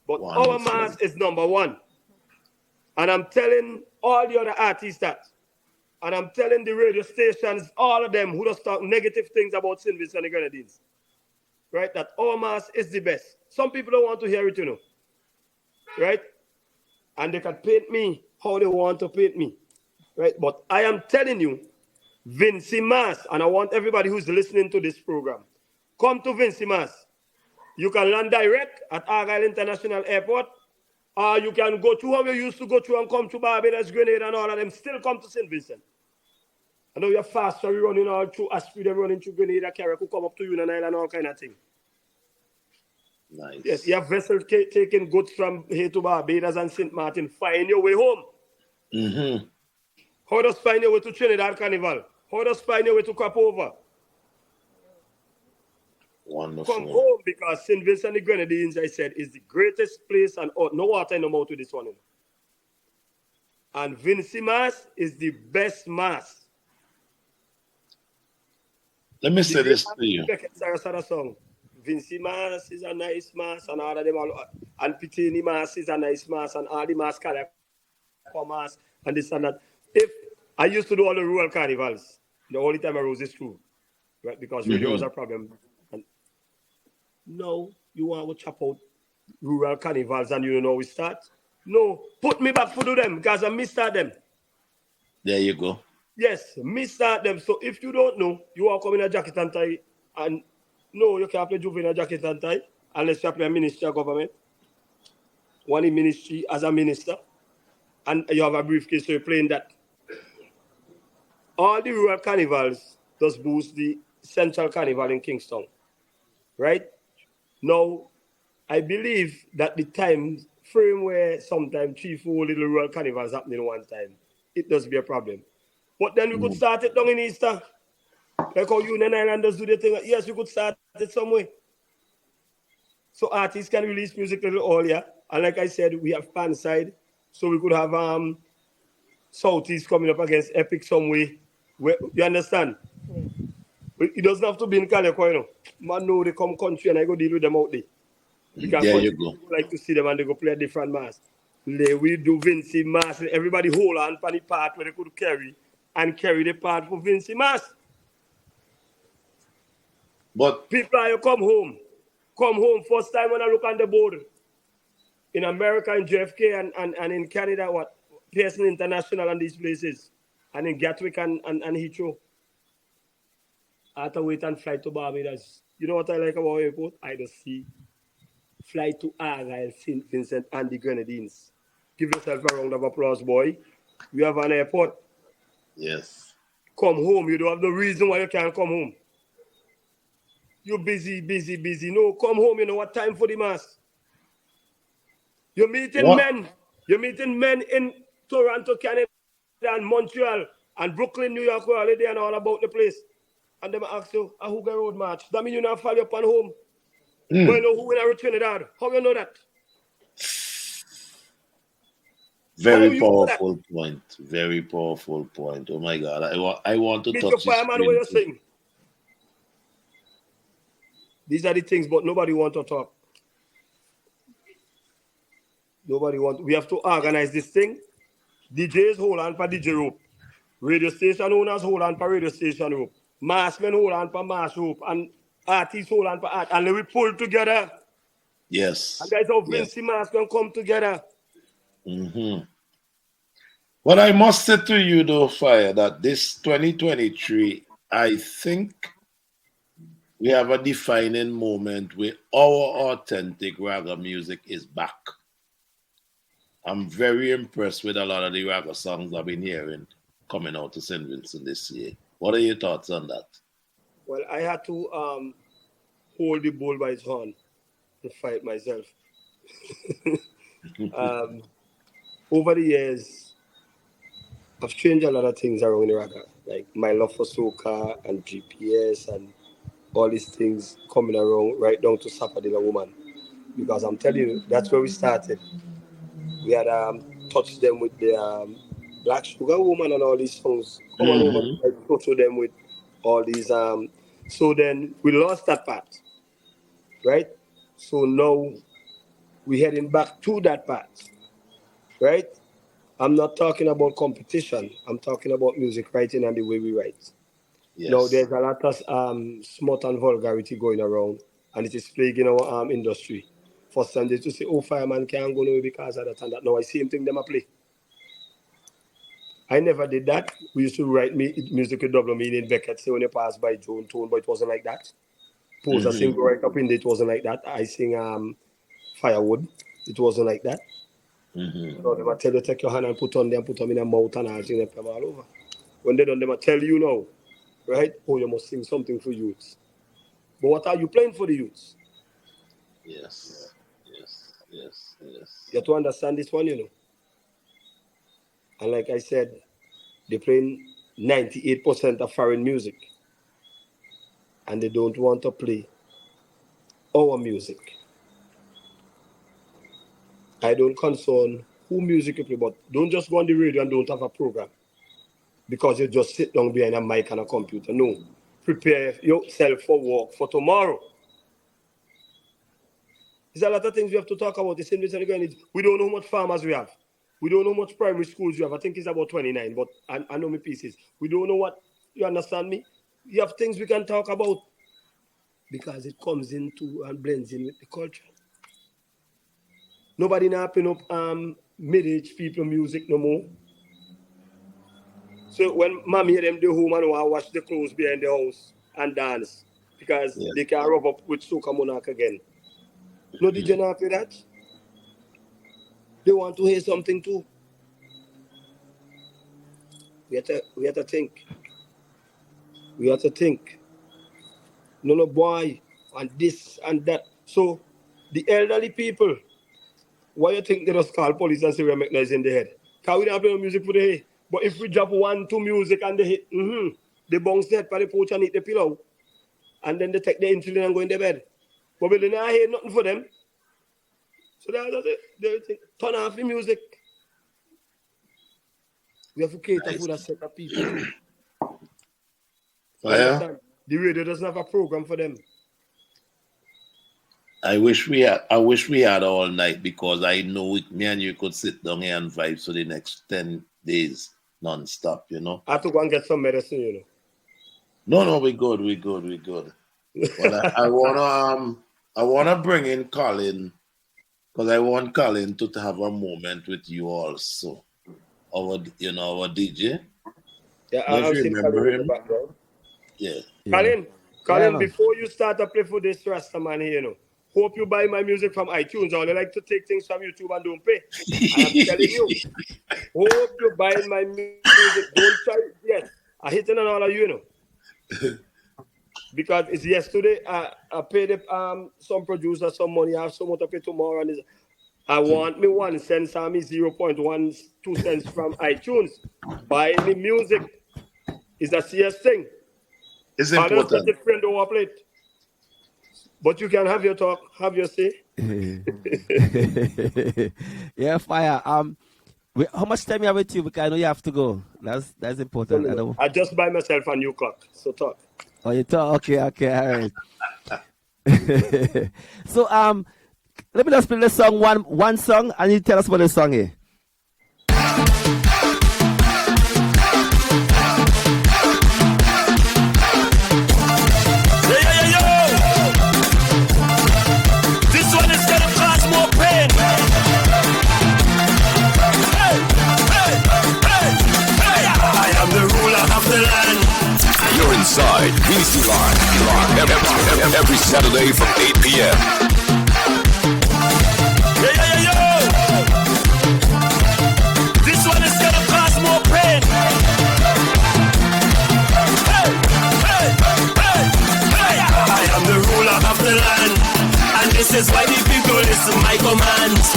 C: But
A: Wonderful.
C: our mass is number one. And I'm telling all the other artists that. And I'm telling the radio stations, all of them who just talk negative things about St. Vincent and the Grenadines. Right? That our mass is the best. Some people don't want to hear it, Right? And they can paint me how they want to paint me. Right? But I am telling you, Vincy Mas, and I want everybody who's listening to this program, come to Vincy Mas. You can land direct at Argyle International Airport, or you can go through how you used to go through and come to Barbados, Grenada, and all of them. Still come to St. Vincent. I know you're fast, so you're running all through Aspie, they're running through Grenada, Carrick, who come up to you and Island, all kind of thing.
A: Nice.
C: Yes, you have vessels taking goods from here to Barbados and St. Martin. Find your way home. How does find your way to Trinidad Carnival? How does find your way to Capova?
A: Wonderful.
C: Come home, because St. Vincent and the Grenadines, I said, is the greatest place on earth. No water no more to this one. And Vincy Mas is the best mass.
A: Let me say this to you.
C: Song. Vincy Mas is a nice mass, and all of them, and Pitini Mas is a nice mass, and all the mass mass, and this and that. If I used to do all the rural carnivals, the only time I rose is true, right? Because radio was a problem. And no, you want to chop out rural carnivals and you don't know we start? No, put me back for do them because I missed them.
A: There you go.
C: Yes, missed them. So if you don't know, you are coming a jacket and tie, and no, you can't play juvenile jacket and tie unless you play a ministry of government. One in ministry as a minister, and you have a briefcase, so you're playing that. All the rural carnivals does boost the central carnival in Kingston, right? Now, I believe that the time frame where sometimes 3-4 little rural carnivals happening one time, it does be a problem. But then we could start it down in Easter. Like how Union Islanders do their thing. Yes, we could start it some way. So artists can release music a little earlier. And like I said, we have fan side. So we could have Southeast coming up against Epic some way. You understand? It doesn't have to be in Calico, you know. Man, no, they come country and I go deal with them out there. Because
A: There
C: country
A: you go.
C: people like to see them and they go play a different mass. We do Vincy Mas. Everybody hold on for the part where they could carry and carry the part for Vincy Mas.
A: But
C: People are you come home. Come home. First time when I look on the board. In America, in JFK, and in Canada, what? Pearson International and these places. And in Gatwick and Heathrow. I had to wait and fly to Barbados. You know what I like about airport? I just see. Fly to Argyle, St. Vincent and the Grenadines. Give yourself a round of applause, boy. We have an airport.
A: yes.
C: Come home. You don't have no reason why you can't come home. You're busy. No, come home. You know what time for the mass. You're meeting
A: What?
C: men. You're meeting men in Toronto, Canada, and Montreal, and Brooklyn, New York, where are they and all about the place. And them ask you, a Hooga Road March. That means you not follow up on home. But you know who in Trinidad? How you know that?
A: Very powerful point. Very powerful point. Oh my God. I want to
C: Meet
A: touch
C: your
A: this
C: fireman
A: screen
C: where you
A: too.
C: sing. These are the things, but nobody want to talk. Nobody want. We have to organize this thing. DJs hold on for DJ rope. Radio station owners hold on for radio station rope. Massmen hold on for mass rope. And artists hold on for art. And then we pull together.
A: Yes.
C: And that's how
A: Yes.
C: Vincy Mas can come together.
A: Well, I must say to you, though, Fire, that this 2023, I think we have a defining moment where our authentic ragga music is back. I'm very impressed with a lot of the ragga songs I've been hearing coming out to St. Vincent this year. What are your thoughts on that?
C: Well, I had to hold the bull by its horn to fight myself. Over the years, I've changed a lot of things around the ragga, like my love for soca and GPS and all these things coming around right down to Sapadilla Woman. Because I'm telling you, that's where we started. We had touched them with the Black Sugar Woman and all these songs. Come on over, I touched them with all these. So then we lost that part, right? So now we're heading back to that part, right? I'm not talking about competition. I'm talking about music writing and the way we write. Now,
A: Yes.
C: there's a lot of smut and vulgarity going around, and it is plaguing our industry. First time they just say, oh, Fireman can't go nowhere because of that and that. Now, I same thing them a play. I never did that. We used to write music with double meaning. Beckett say when you pass by Joan Tone, but it wasn't like that. Pose sing right up in there, it wasn't like that. I sing Firewood. It wasn't like that. So they might tell you take your hand and put on them, put them in a mouth and all things them all over. When they done, they might tell you now, right? Oh, you must sing something for youths. But what are you playing for the youths?
A: Yes.
C: You have to understand this one, you know. And like I said, they're playing 98% of foreign music. And they don't want to play our music. I don't concern who music you play, but don't just go on the radio and don't have a program. Because you just sit down behind a mic and a computer. No. Prepare yourself for work for tomorrow. There's a lot of things we have to talk about. The same reason again, we don't know how much farmers we have. We don't know how much primary schools you have. I think it's about 29, but I know my pieces. We don't know what, you understand me? You have things we can talk about because it comes into and blends in with the culture. Nobody now picking up mid-age people music no more. So when mom hear them do home and wash the clothes behind the house and dance because they can rub up with Soca Monarch again. No DJ not after that. They want to hear something too. We have to think. We have to think. No boy and this and that. So the elderly people, why you think they just call police and say we're making noise in the head? Because we don't play no music for the hay. But if we drop 1, 2 music and they hit, they bounce their head for the pouch and eat the pillow. And then they take the insulin and go in their bed. But we didn't hear nothing for them. So they think, turn off the music. We have to cater for that set of people too.
A: Fire.
C: The radio doesn't have a program for them.
A: I wish we had all night, because I know me and you could sit down here and vibe for the next 10 days non-stop, you know.
C: I have to go and get some medicine, you
A: No,
C: know.
A: we good. But I wanna bring in Colin, because I want Colin to have a moment with you also. Our DJ.
C: Yeah,
A: Don't you remember him? Yeah.
C: Colin, before you start to play for this Rastaman here, you know, hope you buy my music from iTunes, or they like to take things from YouTube and don't pay. And I'm telling you, hope you buy my music. Don't try it. Yes, I hit on all of you, you know. Because it's yesterday, I paid some producer some money. I have some more to pay tomorrow, and I want me 1 cent, me 0.12 cents from iTunes. Buy me music is a serious thing.
A: It's important.
C: Different over plate. But you can have your talk, have your say.
B: Yeah, Fire. How much time you have with you? Because I know you have to go. That's important.
C: I just buy myself a new clock. So talk.
B: Oh, you talk? Okay, all right. So let me just play the song, one song, and you tell us about the song here.
D: You're inside Vincy Lime every Saturday from 8 p.m.
E: This one is gonna cause more pain. I am the ruler of the land, and this is why the people listen my commands.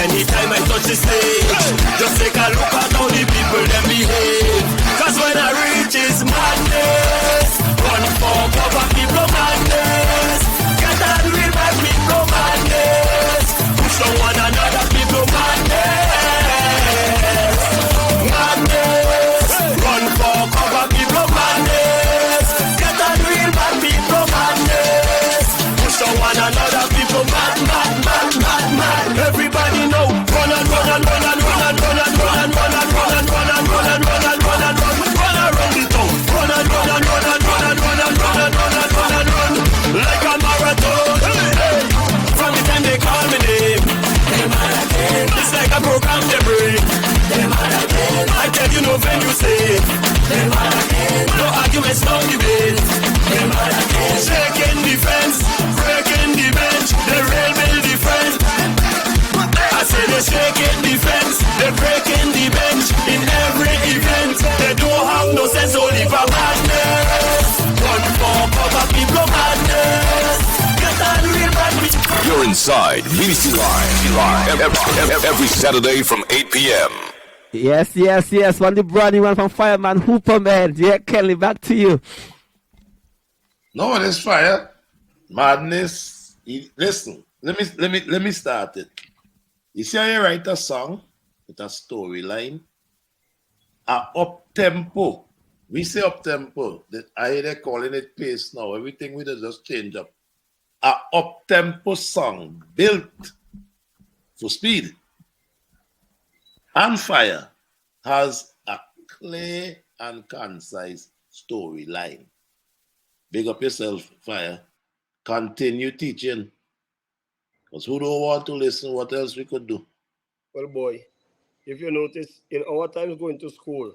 E: Anytime I touch the stage, just take a look at how the people them behave. Cause when I reach is madness, run for cover, people madness. Get on real bad people madness. Push on one another, people madness. Madness, run for cover, people madness. Get on real bad people madness. Push on one another, people mad. Everybody know, run and run and run and run and run and run and run and run and run and run and run and run and run around the town. Run and run and run and run and run and run and run and run and run like a marathon. Hey. From the time they call me name, it's like a program they bring. I tell you no venue say, no arguments, no debate. Shaking defense, breaking the bench, the real build defense. I say they shaking defense, they breaking the bench in every event. They don't have no sense, only for madness. Run for cover, people madness. Get on real bad.
D: You're inside Vincy Lime every Saturday from 8 p.m.
B: Yes. One the brand new one from Fireman Hooper, man. Yeah, Kelly, back to you.
A: No, it is fire. Madness. Listen, let me start it. You see how you write a song with a storyline, up tempo. We say up tempo. I hear they calling it pace now. Everything we do just change up. A up tempo song built for speed. And Fire has a clear and concise storyline. Big up yourself, Fire. Continue teaching. Because who don't want to listen, what else we could do?
C: Well, boy, if you notice, in our times going to school,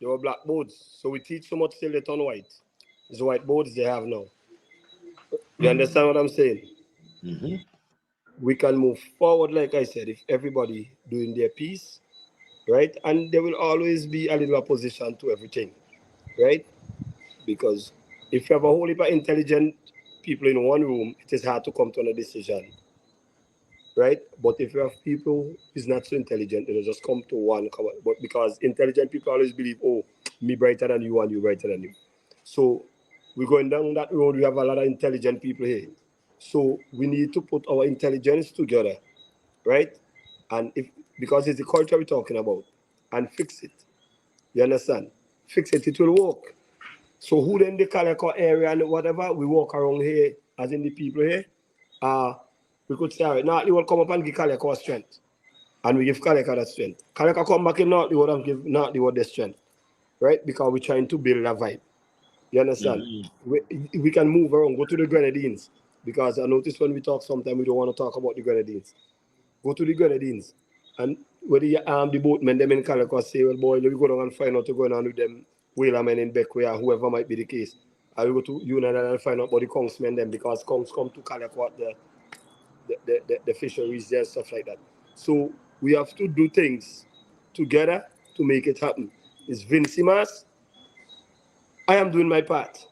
C: there were blackboards. So we teach so much till they turn white. It's whiteboards they have now. You understand what I'm saying?
A: Mm-hmm.
C: We can move forward, like I said, if everybody doing their piece, right? And there will always be a little opposition to everything, right? Because if you have a whole heap of intelligent people in one room, it is hard to come to a decision. right? But if you have people who's not so intelligent, they'll just come to one. But because intelligent people always believe, oh, me brighter than you and you brighter than you. So we're going down that road. We have a lot of intelligent people here. So we need to put our intelligence together, right? And if because it's the culture we're talking about, and fix it. You understand? Fix it, it will work. So who then the Calico area and whatever, we walk around here, as in the people here, we could say, all right, now they will come up and give Calico strength. And we give Calico that strength. Calico come back in North, they would have give North, they would the strength. Right? Because we're trying to build a vibe. You understand? We can move around, go to the Grenadines. Because I notice when we talk sometimes we don't want to talk about the Grenadines. Go to the Grenadines. And whether you arm the boatmen, them in Calico say, well, boy, let me go down and find out what's going on with them whalermen in Beckway or whoever might be the case. I will go to Union and find out about the Kongsmen them because Kongs come to Calico at the fisheries there, stuff like that. So we have to do things together to make it happen. It's Vincy Mas. I am doing my part.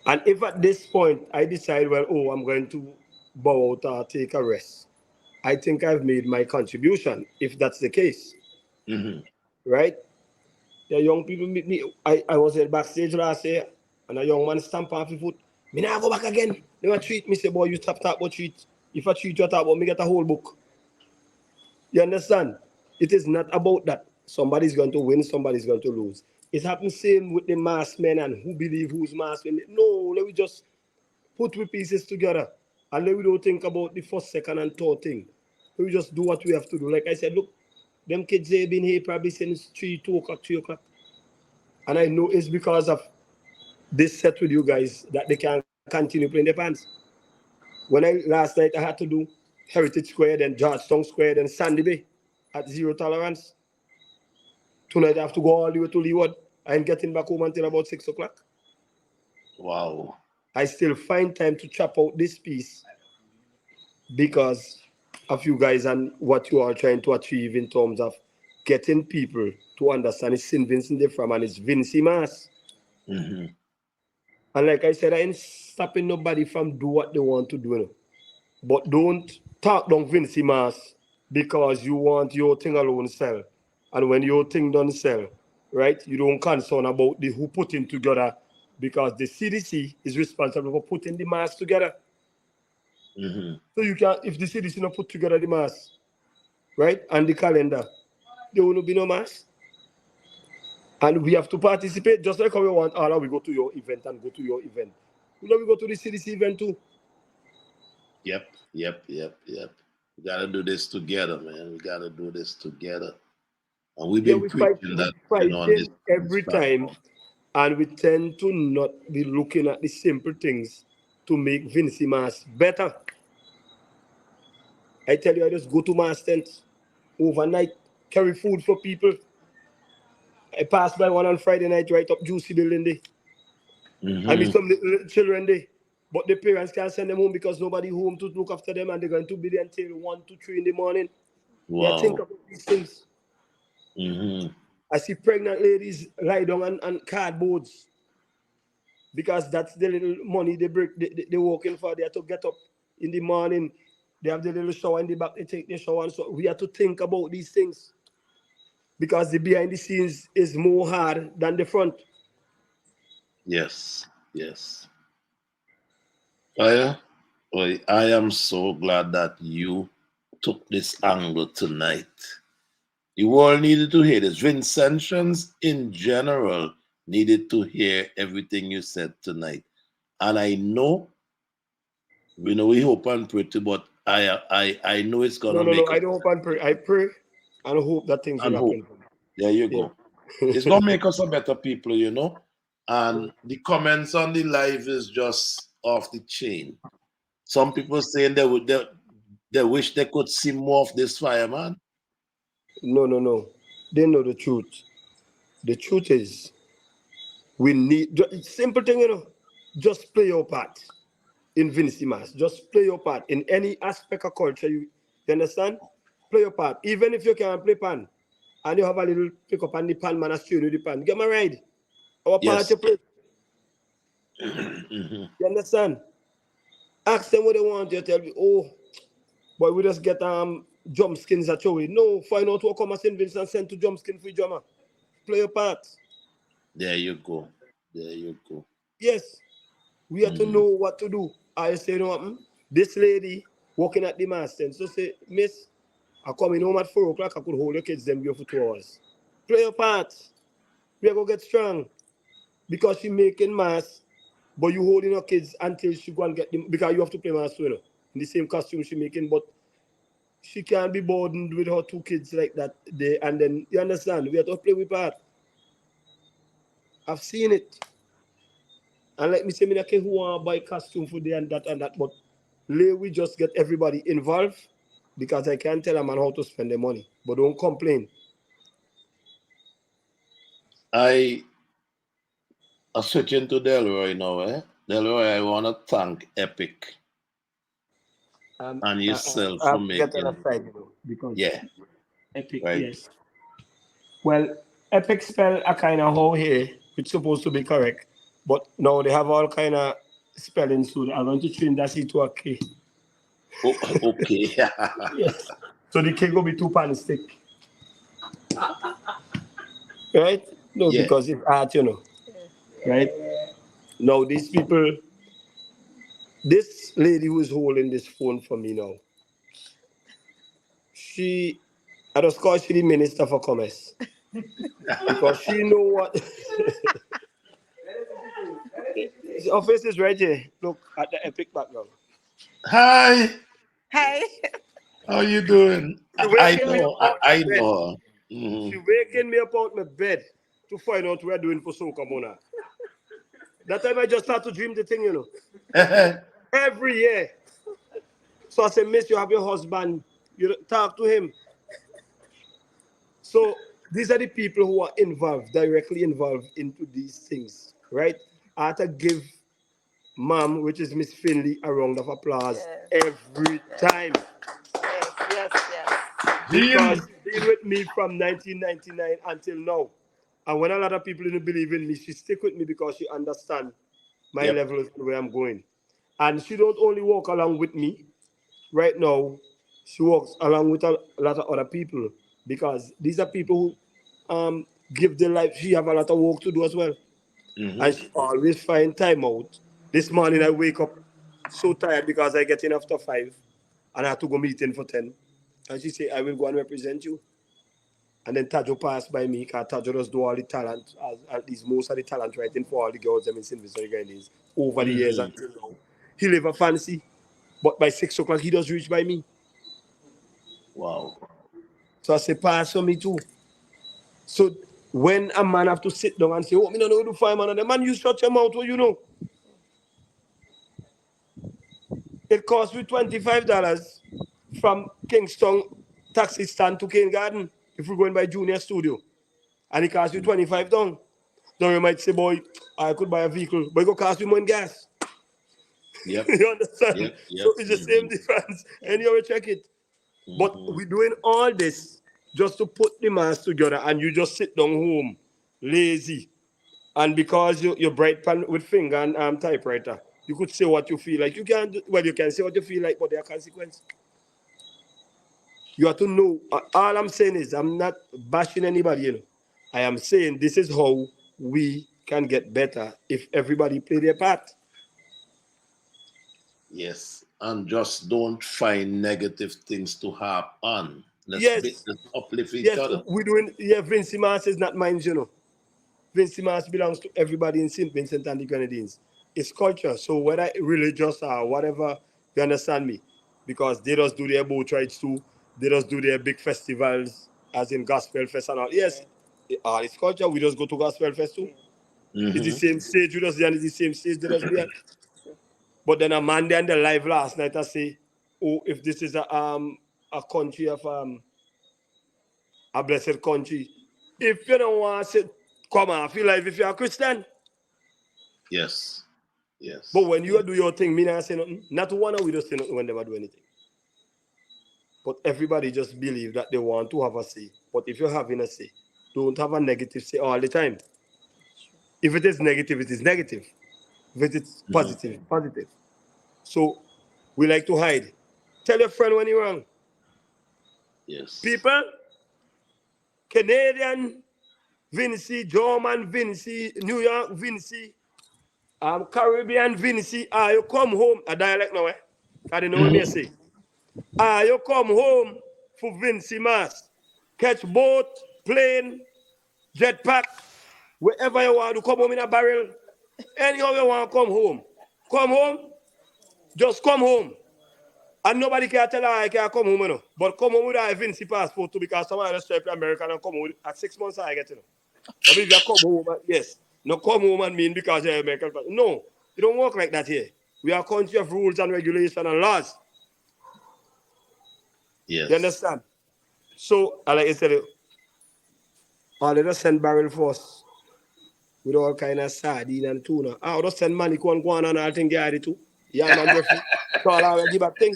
C: And if at this point I decide, well, oh, I'm going to bow out or take a rest, I think I've made my contribution, if that's the case. Right? The young people meet me. I was at backstage last year, and a young man stamp off his foot. Me now go back again. They want treat me, say, boy, you stop talk about treat. If I treat you talk about me, get a whole book. You understand? It is not about that. Somebody's going to win, somebody's going to lose. It happens same with the masked men and who believe who's masked men. No, let me just put we pieces together. And let we don't think about the first, second, and third thing. We just do what we have to do. Like I said, look, them kids, they've been here probably since 2 o'clock, 3 o'clock. And I know it's because of this set with you guys that they can continue playing their pants. Last night I had to do Heritage Square, then Georgetown Square, then Sandy Bay at zero tolerance. Tonight I have to go all the way to Leeward. I ain't getting back home until about 6 o'clock.
A: Wow.
C: I still find time to chop out this piece because of you guys and what you are trying to achieve in terms of getting people to understand it's St. Vincent de Fram and it's Vincy Mas. And like I said, I ain't stopping nobody from do what they want to do. You know? But don't talk down Vincy Mas because you want your thing alone sell. And when your thing don't sell, right, you don't concern about the who putting together because the CDC is responsible for putting the mass together. So you can't, if the CDC not put together the mass, right, and the calendar, there will not be no mass. And we have to participate just like how we want. Oh, we go to your event and go to your event. We go to the CDC event too.
A: Yep. We gotta do this together, man. We gotta do this together. And we've been preaching that on this
C: every time, and we tend to not be looking at the simple things to make Vincy Mas better. I tell you, I just go to Mas tent overnight, carry food for people. I passed by one on Friday night, right up Juicy Building Day. I meet some little children there, but the parents can't send them home because nobody home to look after them, and they're going to be there until 1 to 3 in the morning.
A: Wow.
C: Yeah, think about these things. I see pregnant ladies lie down on cardboards because that's the little money they're working for. They have to get up in the morning. They have the little shower in the back. They take their shower. And so we have to think about these things because the behind the scenes is more hard than the front.
A: Yes. Fire, I am so glad that you took this angle tonight. The world needed to hear this. Vincentians in general needed to hear everything you said tonight. And I know, we hope and pray too, but I know it's gonna make.
C: No, I don't hope and pray. I pray and hope that things will happen.
A: There you go. It's gonna make us a better people, And the comments on the live is just off the chain. Some people saying they wish they could see more of this fireman.
C: No. They know the truth. The truth is, we need simple thing, just play your part in Vincy Mas. Just play your part in any aspect of culture. You understand? Play your part. Even if you can't play pan and you have a little pick up on the pan man and steal you the pan. Get my ride. Our part to play. You understand? Ask them what they want. You tell me, oh, But we just get jump skins at you. No, find out what come as St. Vincent and send to jump skin for drummer. Play your part.
A: There you go. There you go.
C: Yes. We have to know what to do. I say, you know what? This lady working at the master. So say, Miss, I come in home at 4 o'clock. I could hold your kids them here for 2 hours. Play your part. We are going to get strong. Because she making mass, but you holding her kids until she go and get them. Because you have to play mass too, you know, in the same costume she making. But she can't be burdened with her 2 kids like that. And then, you understand? We have to play with part. I've seen it. And like me say, I can't who want to buy costume for day and that. But we just get everybody involved because I can't tell a man how to spend the money. But don't complain.
A: I switching to Delroy now, eh? Delroy, I want to thank Epic and yourself for making it.
C: Side, you know, because
A: yeah.
C: Epic,
A: right.
C: Yes. Well, Epic spell a kind of how here, which supposed to be correct. But now they have all kind of spelling, so I'm going to change that C to a K.
A: Oh, okay.
C: Yes. So the K will be 2 pound stick. Right? No,
A: Yeah.
C: because it's art, you know. Right? Now, these people, this lady who is holding this phone for me now, I just call she the Minister for Commerce. Because she know what... Her face is right here. Look at the Epic background.
A: Hi.
F: Hi.
A: How you doing? I know.
C: She waking me up out my bed to find out what we're doing for Soca Mona. That time I just start to dream the thing, you know. Every year. So I said, Miss, you have your husband. You talk to him. So these are the people who are involved, directly involved into these things, right? I had to give Mom, which is Miss Finley, a round of applause every time.
F: Yes.
C: Because she's been with me from 1999 until now. And when a lot of people didn't believe in me, she stick with me because she understands my level of where I'm going. And she don't only walk along with me. Right now, she walks along with a lot of other people because these are people who give their life. She have a lot of work to do as well. And she always find time out. This morning I wake up so tired because I get in after 5 and I have to go meeting for 10. And she say, I will go and represent you. And then Tajo passed by me because Tajo does do all the talent, at least most of the talent writing for all the girls them in St. Vincent Grenadines over the years until now. He live a fancy, but by 6 o'clock he does reach by me.
A: Wow.
C: So I say, pass for me too. So when a man have to sit down and say, oh, me don't know who to find man, and the man, you shut your mouth, what you know? It costs me $25 from Kingston taxi stand to Cane Garden if we're going by Junior Studio. And it costs you $25 down. Now you might say, boy, I could buy a vehicle, but it will cost you more in gas.
A: Yep.
C: You understand?
A: Yep.
C: So it's the same difference. And you will check it. But we're doing all this just to put the mass together and you just sit down home, lazy. And because you're bright pan with finger and typewriter, you could say what you feel like. You can say what you feel like, but there are consequences. You have to know. All I'm saying is I'm not bashing anybody, you know. I am saying this is how we can get better if everybody play their part.
A: Yes. And just don't find negative things to harp on. Let's uplift each other.
C: We're doing, Vincy Mas is not mine, you know. Vincy Mas belongs to everybody in St. Vincent and the Grenadines. It's culture. So whether religious or whatever, you understand me? Because they just do their boat rides too. They just do their big festivals, as in Gospel Fest and all. Yes, it's culture. We just go to Gospel Fest too. It's the same stage. You just it's the same stage. They just be at. But then a man there in the live last night, I say, oh, if this is a country of a blessed country, if you don't want to sit, come on, feel like if you're a Christian.
A: Yes.
C: But when you do your thing, me not say nothing. Not one of we just say nothing when they never do anything. But everybody just believe that they want to have a say. But if you're having a say, don't have a negative say all the time. If it is negative, it is negative. If it is positive, positive. So we like to hide. Tell your friend when you're wrong.
A: Yes.
C: People, Canadian Vincy, German Vincy, New York Vincy, Caribbean Vincy, you come home, a dialect now, I don't know what me say. You come home for Vincy Mas. Catch boat, plane, jetpack, wherever you want to come home in a barrel. Anyhow you want to come home. Come home, just come home. And nobody can tell her I can't come home, you know. But come home with a Vincy passport too, because someone else straight to America and come home with, at 6 months I get, you know. But if you come home, yes. No come home and mean because you're American. No, it don't work like that here. We are a country of rules and regulations and laws.
A: Yes.
C: You understand? So, like I said, they just send barrel for us with all kind of sardine and tuna. I'll just send money go on and I think get it too. Yeah, man, Jeffrey. So I'll give a thing.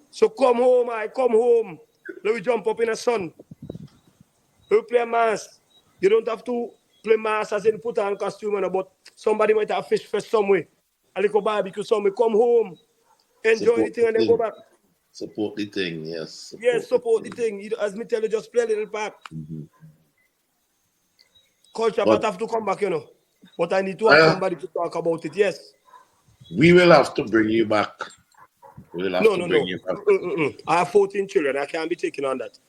C: So come home, come home. Let me jump up in the sun. We play mass. You don't have to play mass as in put on costume, but somebody might have fish fest somewhere. A little barbecue somewhere. Come home, enjoy the thing and then go back.
A: Support the thing, yes.
C: Support the thing. As me tell you, just play a little part. Culture but have to come back, you know. But I need to have somebody to talk about it, yes.
A: We will have to bring you back. We will have to bring you back.
C: I have 14 children. I can't be taking on that.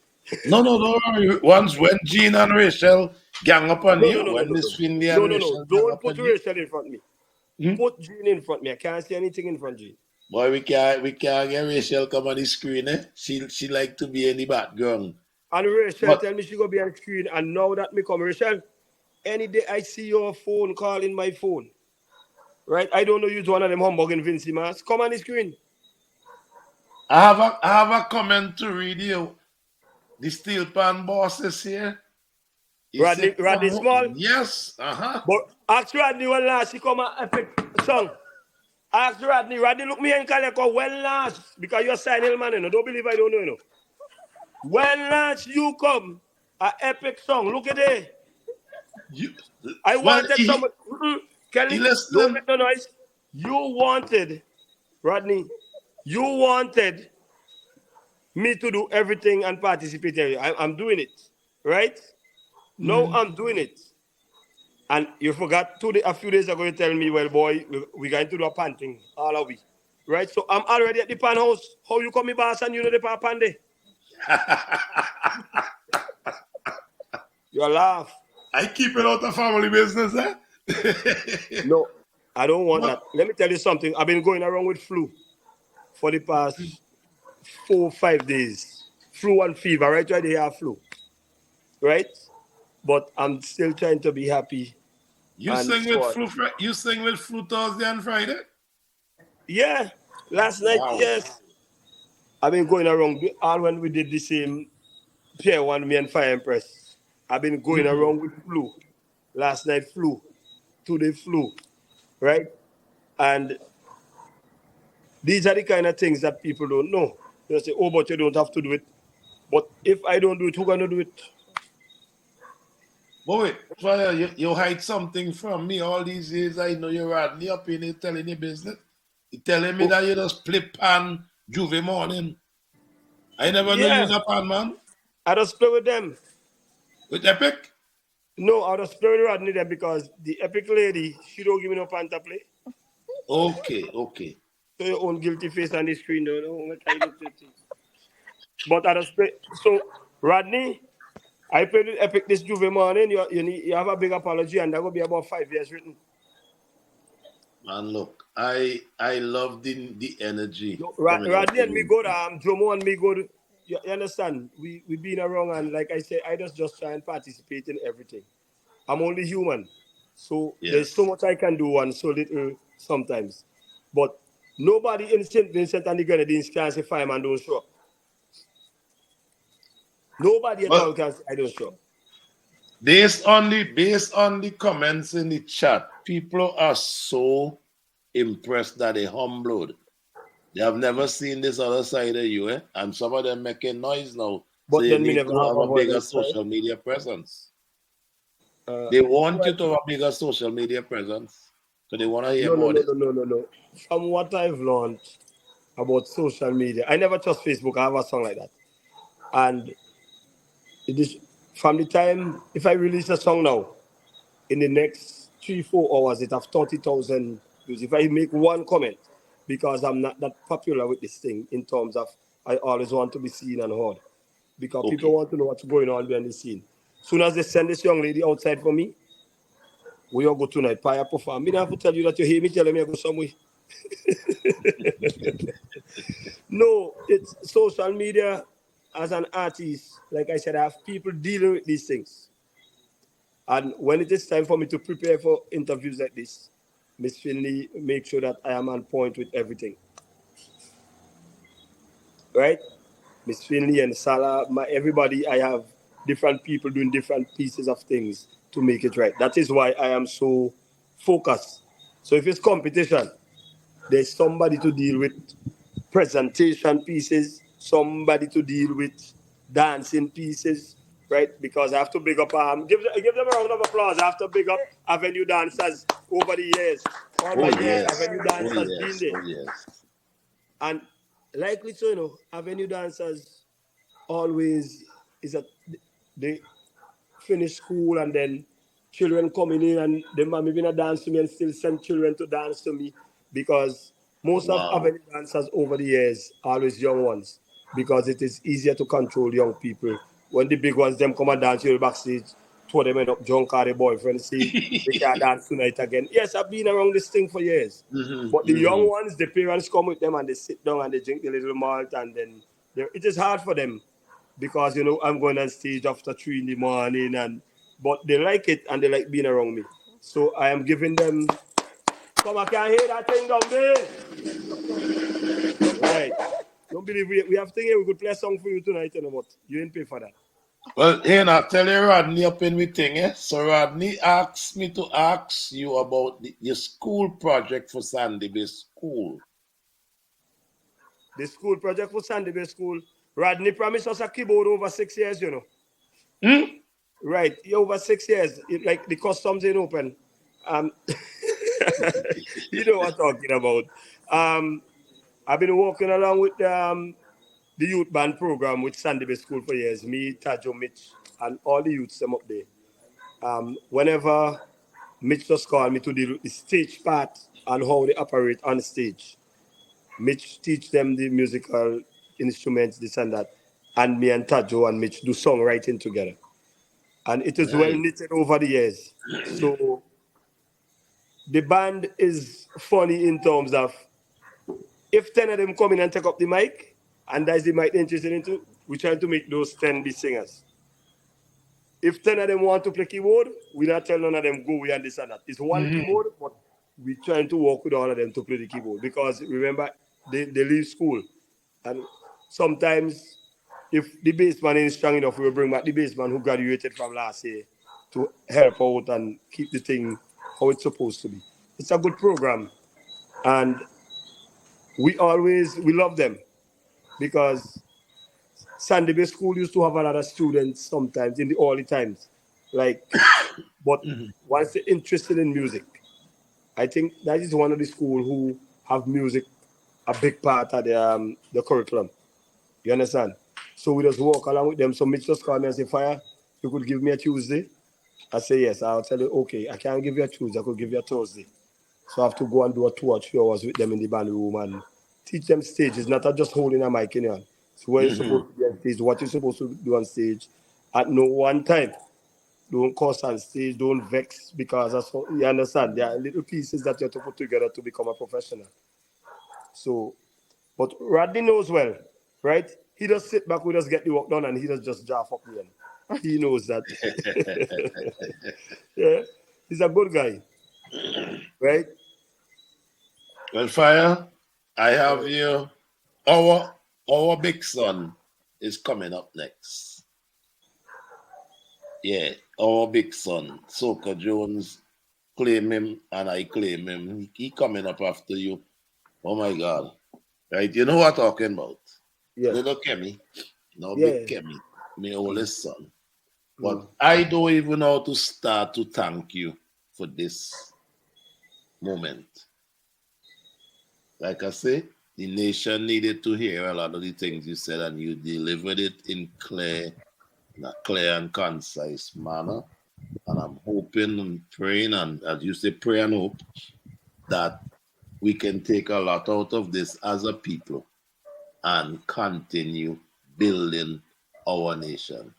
A: No. Once when Jean and Rachel gang up on you, when Miss Finley and Rachel
C: don't put Rachel in front of me. Put Jean in front of me. I can't see anything in front of Jean.
A: Boy, we can't get Rachel come on the screen, eh? She like to be in the background.
C: And Rachel tell me she go be on the screen, and now that me come, Rachel, any day I see your phone call in my phone, right? I don't know you're one of them humbugging Vincy Mas. Come on the screen.
A: I have a comment to read you. The steel pan boss is here.
C: Rodney Small?
A: Yes.
C: But ask Rodney when last he come a epic song. Ask Rodney. Rodney look me and call you when last. Because you're signing man, you know. Don't believe I don't know, you know. When last you come a epic song. Look at it. I wanted someone. Kelly, don't make no noise. You wanted, Rodney, you wanted me to do everything and participate. I'm doing it, right? No, I'm doing it. And you forgot a few days ago you tell me, well, boy, we're going to do a pan thing, all of we. Right? So I'm already at the pan house. How you come me boss and you know the pan day? You laugh.
A: I keep it out of family business, eh?
C: No, I don't want that. Let me tell you something. I've been going around with flu for the past 4 or 5 days. Flu and fever, right? Right there, flu. Right? But I'm still trying to be happy.
A: You sing with flu Thursday and Friday?
C: Yeah. Last night, yes. I've been going around all when we did the same Pier 1, me and Fire Impress. I've been going around with flu. Last night, flu. Today, flu. Right? And these are the kind of things that people don't know. They say, oh, but you don't have to do it. But if I don't do it, who's going to do it?
A: But wait, Fire, you hide something from me all these years. I know you're Rodney up in it telling your business. You're telling me that you just play pan Juve morning. I never knew you was a pan man.
C: I just play with them.
A: With Epic?
C: No, I just play with Rodney there because the Epic lady, she don't give me no pan to play.
A: Okay.
C: So your own guilty face on the screen, don't But I just play. So, Rodney, I played with Epic this Juve morning. You have a big apology, and that will be about 5 years written.
A: Man, look, I love the energy.
C: No, Rodney and me good. Jomo and me good. You understand? We been around, and like I said, I just try and participate in everything. I'm only human, so there's so much I can do and so little sometimes. But nobody in St. Vincent and the Grenadines can say Fireman don't show up. Nobody at all can say I don't show up.
A: Based on the comments in the chat, people are so impressed that they humbled. They have never seen this other side of you, eh? And some of them making noise now.
C: But
A: so
C: then
A: you
C: we
A: need
C: never
A: to have a bigger
C: right?
A: social media presence. They want you to have a bigger social media presence. So they want to hear more.
C: No. From what I've learned about social media. I never trust Facebook. I have a song like that. And it is from the time, if I release a song now, in the next 3-4 hours, it have 30,000 views. If I make one comment, because I'm not that popular with this thing in terms of I always want to be seen and heard. Because people want to know what's going on behind the scene. Soon as they send this young lady outside for me, we all go tonight, Paya perform. I don't have to tell you that you hear me telling me I go somewhere. No, it's social media as an artist. Like I said, I have people dealing with these things. And when it is time for me to prepare for interviews like this, Miss Finley make sure that I am on point with everything. Right? Miss Finley and Salah, everybody, I have different people doing different pieces of things to make it right. That is why I am so focused. So if it's competition, there's somebody to deal with presentation pieces, somebody to deal with dancing pieces, right? Because I have to big up, give them a round of applause. I have to big up Avenue dancers over the years. All my years, Avenue dancers been there.
A: Oh, yes.
C: And likely so, Avenue dancers always is that they finish school and then children coming in and the mommy been a dance to me and still send children to dance to me because most of Avenue dancers over the years are always young ones because it is easier to control young people. When the big ones them come and dance you backstage, throw them end up drunk or their boyfriend see they can't dance tonight again. Yes, I've been around this thing for years. But the young ones, the parents come with them and they sit down and they drink a little malt and then it is hard for them because I'm going on stage after 3 in the morning but they like it and they like being around me. So I am giving them come I can't hear that thing down there. Right. Don't believe we have thing here, we could play a song for you tonight, but you didn't pay for that.
A: Well, here now, tell you Rodney up in with thing, eh? So Rodney asked me to ask you about your school project for Sandy Bay School.
C: The school project for Sandy Bay School. Rodney promised us a keyboard over 6 years, Right, over 6 years. Like the customs ain't open. You know what I'm talking about. I've been working along with the youth band program with Sandy Bay School for years. Me, Tajo, Mitch, and all the youths them up there. Whenever Mitch just called me to deal with the stage part and how they operate on stage, Mitch teach them the musical instruments, this and that, and me and Tajo and Mitch do songwriting together. And it is well knitted over the years. So the band is funny in terms of if 10 of them come in and take up the mic, and that's the mic they're interested into, we're trying to make those 10 be singers. If 10 of them want to play keyboard, we're not telling none of them go, we and this and that. It's one keyboard, but we're trying to work with all of them to play the keyboard. Because remember, they leave school. And sometimes, if the bassman is strong enough, we'll bring back the bassman who graduated from last year to help out and keep the thing how it's supposed to be. It's a good program. And we love them because Sandy Bay School used to have a lot of students sometimes in the early times. But once they're interested in music, I think that is one of the schools who have music a big part of the curriculum. You understand? So we just walk along with them. So Mitch just called me and say, Fire, you could give me a Tuesday? I say, yes. I'll tell you, okay, I can't give you a Tuesday. I could give you a Thursday. So I have to go and do a 2 or 3 hours with them in the band room and teach them stages, not just holding a mic in your hand. So where you're supposed to be on stage, what you're supposed to do on stage at no one time. Don't cuss on stage, don't vex, because that's what, you understand. There are little pieces that you have to put together to become a professional. So, but Rodney knows well, right? He just sit back, we just get the work done, and he just draft up the end. He knows that. Yeah, he's a good guy, right?
A: Well, Fire, I have you. Our big son is coming up next. Yeah, our big son, Soca Jones, claim him and I claim him. He coming up after you. Oh my God. Right, you know what I'm talking about.
C: Yeah.
A: Little Kemi. No,
C: Yeah.
A: big Kemi, my oldest son. But I don't even know how to start to thank you for this moment. Like I say, the nation needed to hear a lot of the things you said, and you delivered it in a clear and concise manner. And I'm hoping and praying, and as you say, pray and hope, that we can take a lot out of this as a people and continue building our nation.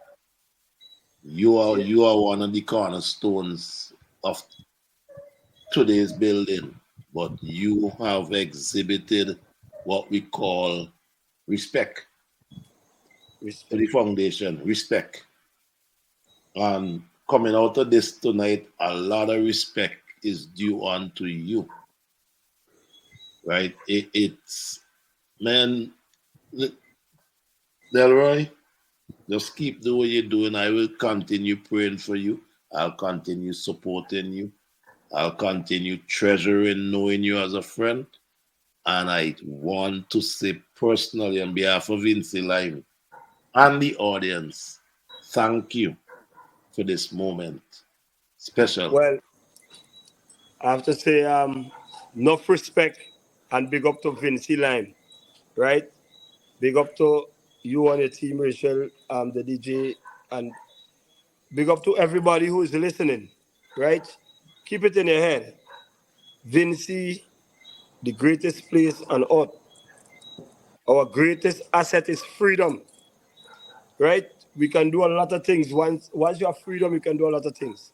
A: You are one of the cornerstones of today's building, but you have exhibited what we call respect to the foundation, respect. And coming out of this tonight, a lot of respect is due unto you, right? It's, man, Delroy, just keep doing what you're doing. I will continue praying for you. I'll continue supporting you. I'll continue treasuring knowing you as a friend. And I want to say personally on behalf of Vincy Lime and the audience, thank you for this moment. Special.
C: Well, I have to say, enough respect and big up to Vincy Lime, right? Big up to you and your team, Rachel, the DJ, and big up to everybody who is listening, right? Keep it in your head. Vincy, the greatest place on earth. Our greatest asset is freedom, right? We can do a lot of things. Once you have freedom, you can do a lot of things.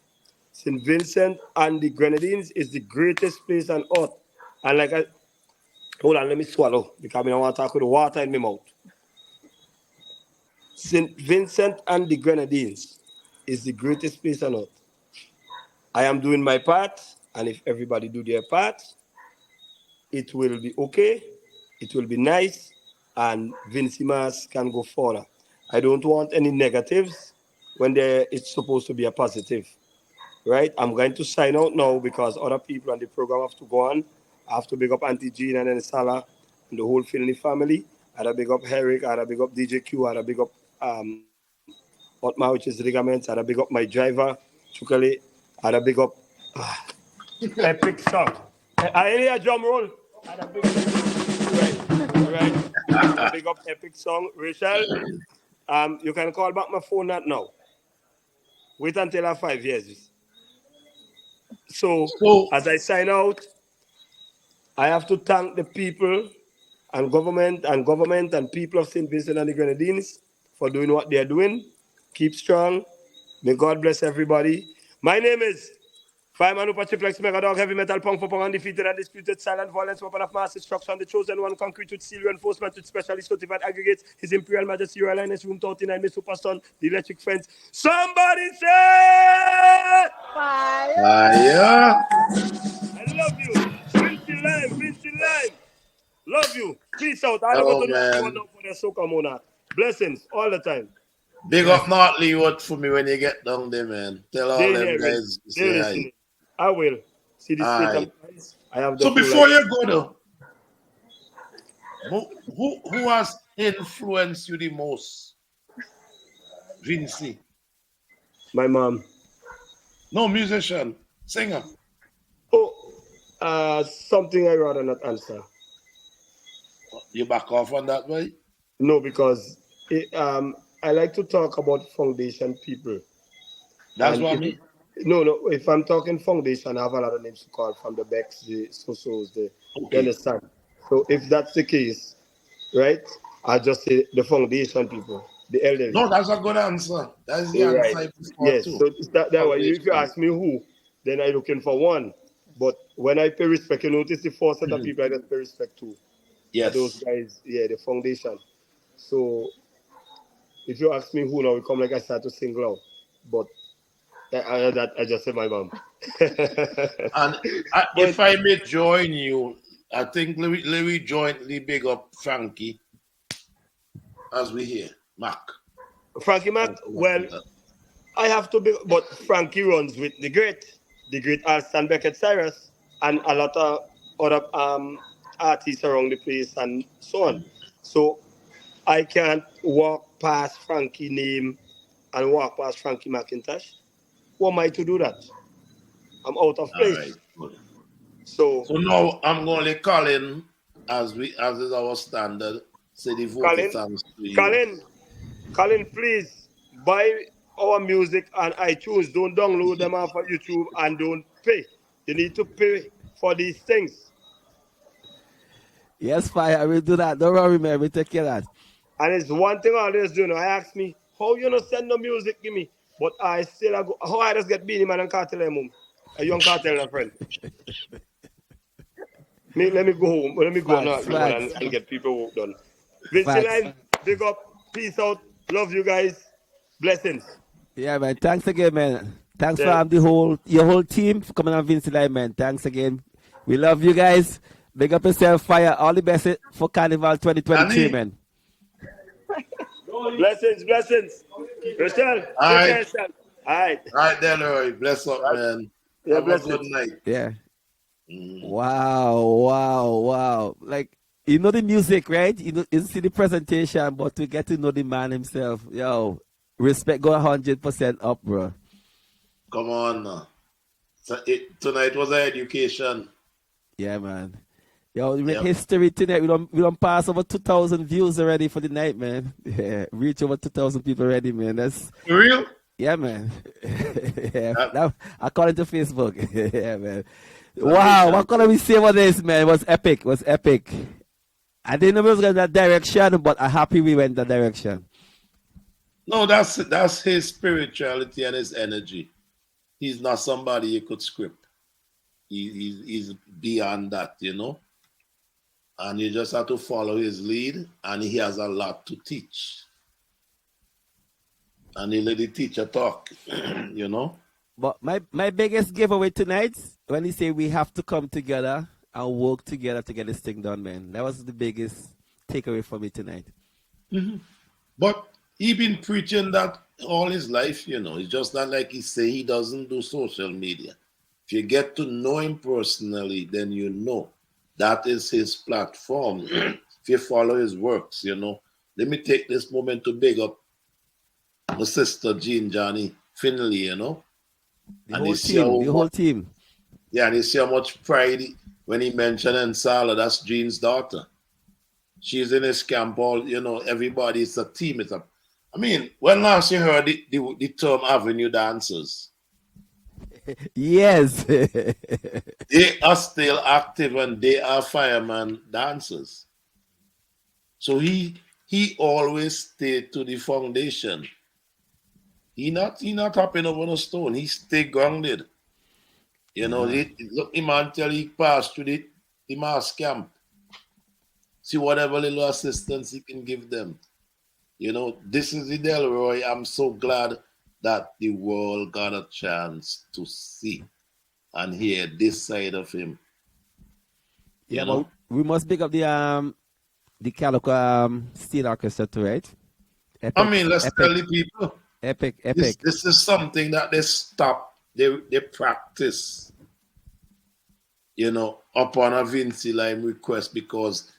C: St. Vincent and the Grenadines is the greatest place on earth. And hold on, let me swallow because I want to talk with the water in my mouth. St. Vincent and the Grenadines is the greatest place on earth. I am doing my part, and if everybody do their part, it will be okay, it will be nice, and Vincy Mas can go further. I don't want any negatives when it's supposed to be a positive, right? I'm going to sign out now because other people on the program have to go on. I have to big up Auntie Jean and then Salah and the whole Finley family. I had to big up Herrick, I had to big up DJ Q, I had to big up Otma, which is Ligaments, I had to big up my driver, Chukale, I had to big up Epic Song. I hear a drum roll. I had a big right. I big up Epic Song. Rachel, you can call back my phone not now. Wait until I have 5 years. So, as I sign out, I have to thank the people and government and people of St. Vincent and the Grenadines for doing what they're doing. Keep strong. May God bless everybody. My name is Fireman Hooper, Triplex, Mega Dog, Heavy Metal, Punk for Punk, Undefeated, Undisputed, Silent Violence, Weapon of Mass Destruction, The Chosen One, Concrete with Steel Reinforcement with Specially Certified Aggregates, His Imperial Majesty, Royal Highness, Room 39, Miss Superston, The Electric Fence. Somebody say!
F: Fire!
A: Fire!
C: I love you. Vincy Lime, Vincy Lime. Love you. Peace out. I don't go
A: Oh,
C: to no
A: man.
C: for the Soca Monarch. Blessings all the time.
A: Big up North Leeward for me when you get down there, man. Tell all
C: They
A: them
C: hearing.
A: guys to
C: They
A: say hi.
C: listening. I will. See the state
A: Aye.
C: of eyes. I have the
A: So
C: full
A: before
C: life.
A: you go though, who has influenced you the most? Vincy.
C: My mom.
A: No, musician, singer.
C: Something I rather not answer.
A: You back off on that, way?
C: No, because I like to talk about foundation people.
A: That's
C: And
A: what I
C: if,
A: mean.
C: no, if I'm talking foundation, I have a lot of names to call from the Becks, the Sosos, you
A: Okay.
C: understand? So if that's the case, right, I just say the foundation people, the elderly.
A: No, that's a good answer. That's the
C: Right.
A: answer I before
C: Yes.
A: too.
C: So that way, if you
A: Foundation.
C: ask me who, then I'm looking for one. But when I pay respect, you notice the first set of people I just pay respect to. Are those
A: Yes.
C: guys, the foundation. So if you ask me who now, we come like I start to single out. But I just said my mom.
A: And if I may join you, I think let me jointly big up Frankie as we hear. Mac.
C: Frankie Matt, well, I have to be, but Frankie runs with the great Alston Beckett Cyrus, and a lot of other artists around the place and so on. So I can't walk past Frankie name and walk past Frankie McIntosh. Who am I to do that? I'm out of
A: All right,
C: place.
A: good.
C: So
A: So now I'm going to call in as is our standard, say the vote of thanks to you.
C: Colin, please buy our music on iTunes. Don't download them off of YouTube and don't pay. You need to pay for these things.
B: Yes, Fire, I will do that. Don't worry, man. We take care of that.
C: And it's one thing I always do. I ask me, how you not send no music give me? But I still go, how I just get Beanie Man and Cartel mum. A young Cartel and friend. Let me go home. Let me go now and get people work done. Vincy Lime, big up. Peace out. Love you guys. Blessings.
B: Yeah, man. Thanks again, man. Thanks for your whole team for coming on Vincy Lime, man. Thanks again. We love you guys. Big up yourself, Fire. All the best for Carnival 2023, man.
C: Blessings. Rochelle,
A: All right.
C: All right,
A: Delroy. Bless up, man.
C: Yeah,
A: Have a good night.
B: Yeah. Wow. Like, you know the music, right? You see the presentation, but to get to know the man himself, yo, respect go 100% up, bro.
A: Come on now. So tonight was an education.
B: Yeah, man. Yo, we make history tonight. We don't pass over 2,000 views already for the night, man. Yeah, reach over 2,000 people already, man. That's
A: For real?
B: yeah, man. That, according to Facebook. Yeah, man. Wow, what can we say about this, man? It was epic. I didn't know we was going that direction, but I'm happy we went that direction.
A: No, that's his spirituality and his energy. He's not somebody you could script. He's beyond that, you know. And you just have to follow his lead, and he has a lot to teach. And he let the teacher talk, you know.
B: But my biggest giveaway tonight, when he say we have to come together and work together to get this thing done, man. That was the biggest takeaway for me tonight.
A: Mm-hmm. But he been preaching that all his life, you know. It's just not like he say he doesn't do social media. If you get to know him personally, then you know that is his platform. If you follow his works, you know. Let me take this moment to big up my sister Jean Johnny Finley, you know.
B: The whole team.
A: Yeah, and you see how much pride when he mentioned Ensala, that's Jean's daughter. She's in his camp, all, you know, everybody, it's a team. I mean, when last you heard the term Avenue Dancers?
B: Yes.
A: They are still active and they are fireman dancers. So he always stayed to the foundation. He not hopping over a stone. He stay grounded. You know, look him until he passed through the mass camp. See whatever little assistance he can give them. You know, this is the Delroy. I'm so glad that the world got a chance to see and hear this side of him.
B: Yeah, but we must pick up the Calico Steel Orchestra too, right?
A: Epic, I mean, let's tell the people.
B: Epic.
A: This is something that they stop, they practice, you know, upon a Vincy Lime request, because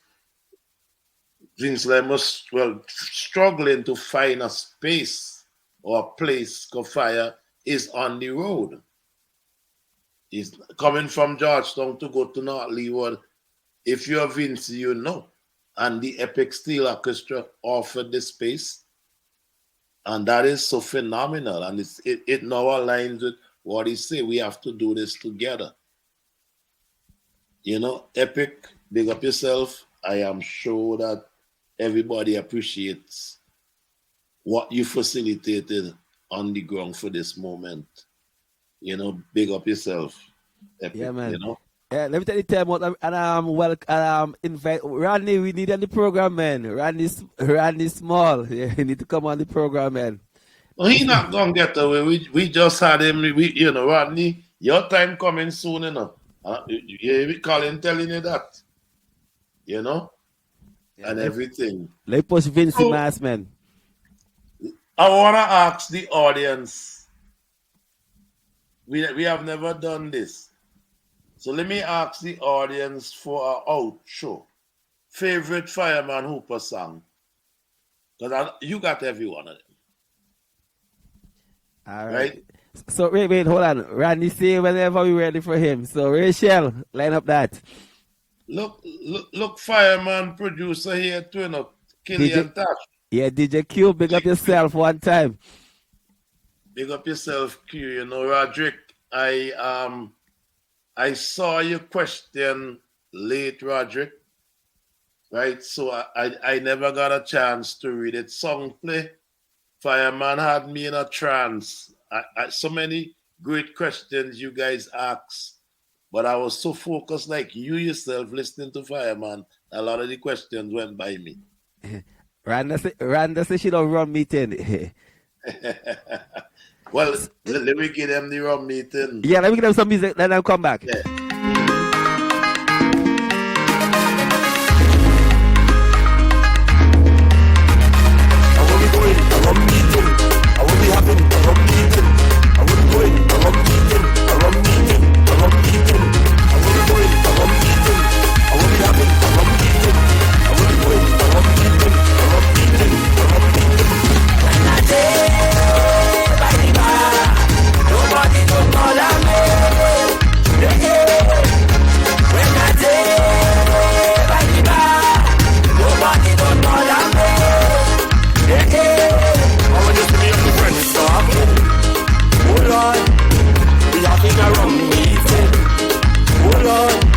A: Vincy Lime was, struggling to find a space or a place because Fire is on the road. He's coming from Georgetown to go to North Leeward. If you're Vincy, you know. And the Epic Steel Orchestra offered the space. And that is so phenomenal. And it now aligns with what he said. We have to do this together. You know, Epic, big up yourself. I am sure that everybody appreciates what you facilitated on the ground for this moment. You know, big up yourself, Epic,
B: yeah, man.
A: You know?
B: Yeah, let me tell you time out and invite Rodney. We need on the program, man. Rodney Small. Yeah, he need to come on the program, man.
A: Well, he not gonna get away. We just had him. You know, Rodney, your time coming soon, you know. We Colin telling you that, you know, and everything.
B: Let's push Vincy Mas, man.
A: I wanna ask the audience. We have never done this. So let me ask the audience for an outro. Favorite Fireman Hooper song? Because you got every one of them.
B: All right. So wait, hold on. Randy say whenever we're ready for him. So Rachel, line up that.
A: Look, fireman producer here too, you know, Killian Tash.
B: Yeah, DJ Q, big up yourself one time.
A: Big up yourself, Q. You know, Roderick, I saw your question late, Roderick. Right, so I never got a chance to read it. Song play, Fireman had me in a trance. So many great questions you guys asked, but I was so focused, like you yourself, listening to Fireman. A lot of the questions went by me.
B: Randa said she don't run meeting.
A: Well, let me give them the rum meeting.
B: Yeah, let me give them some music, then I'll come back.
A: Yeah.
E: Hold on,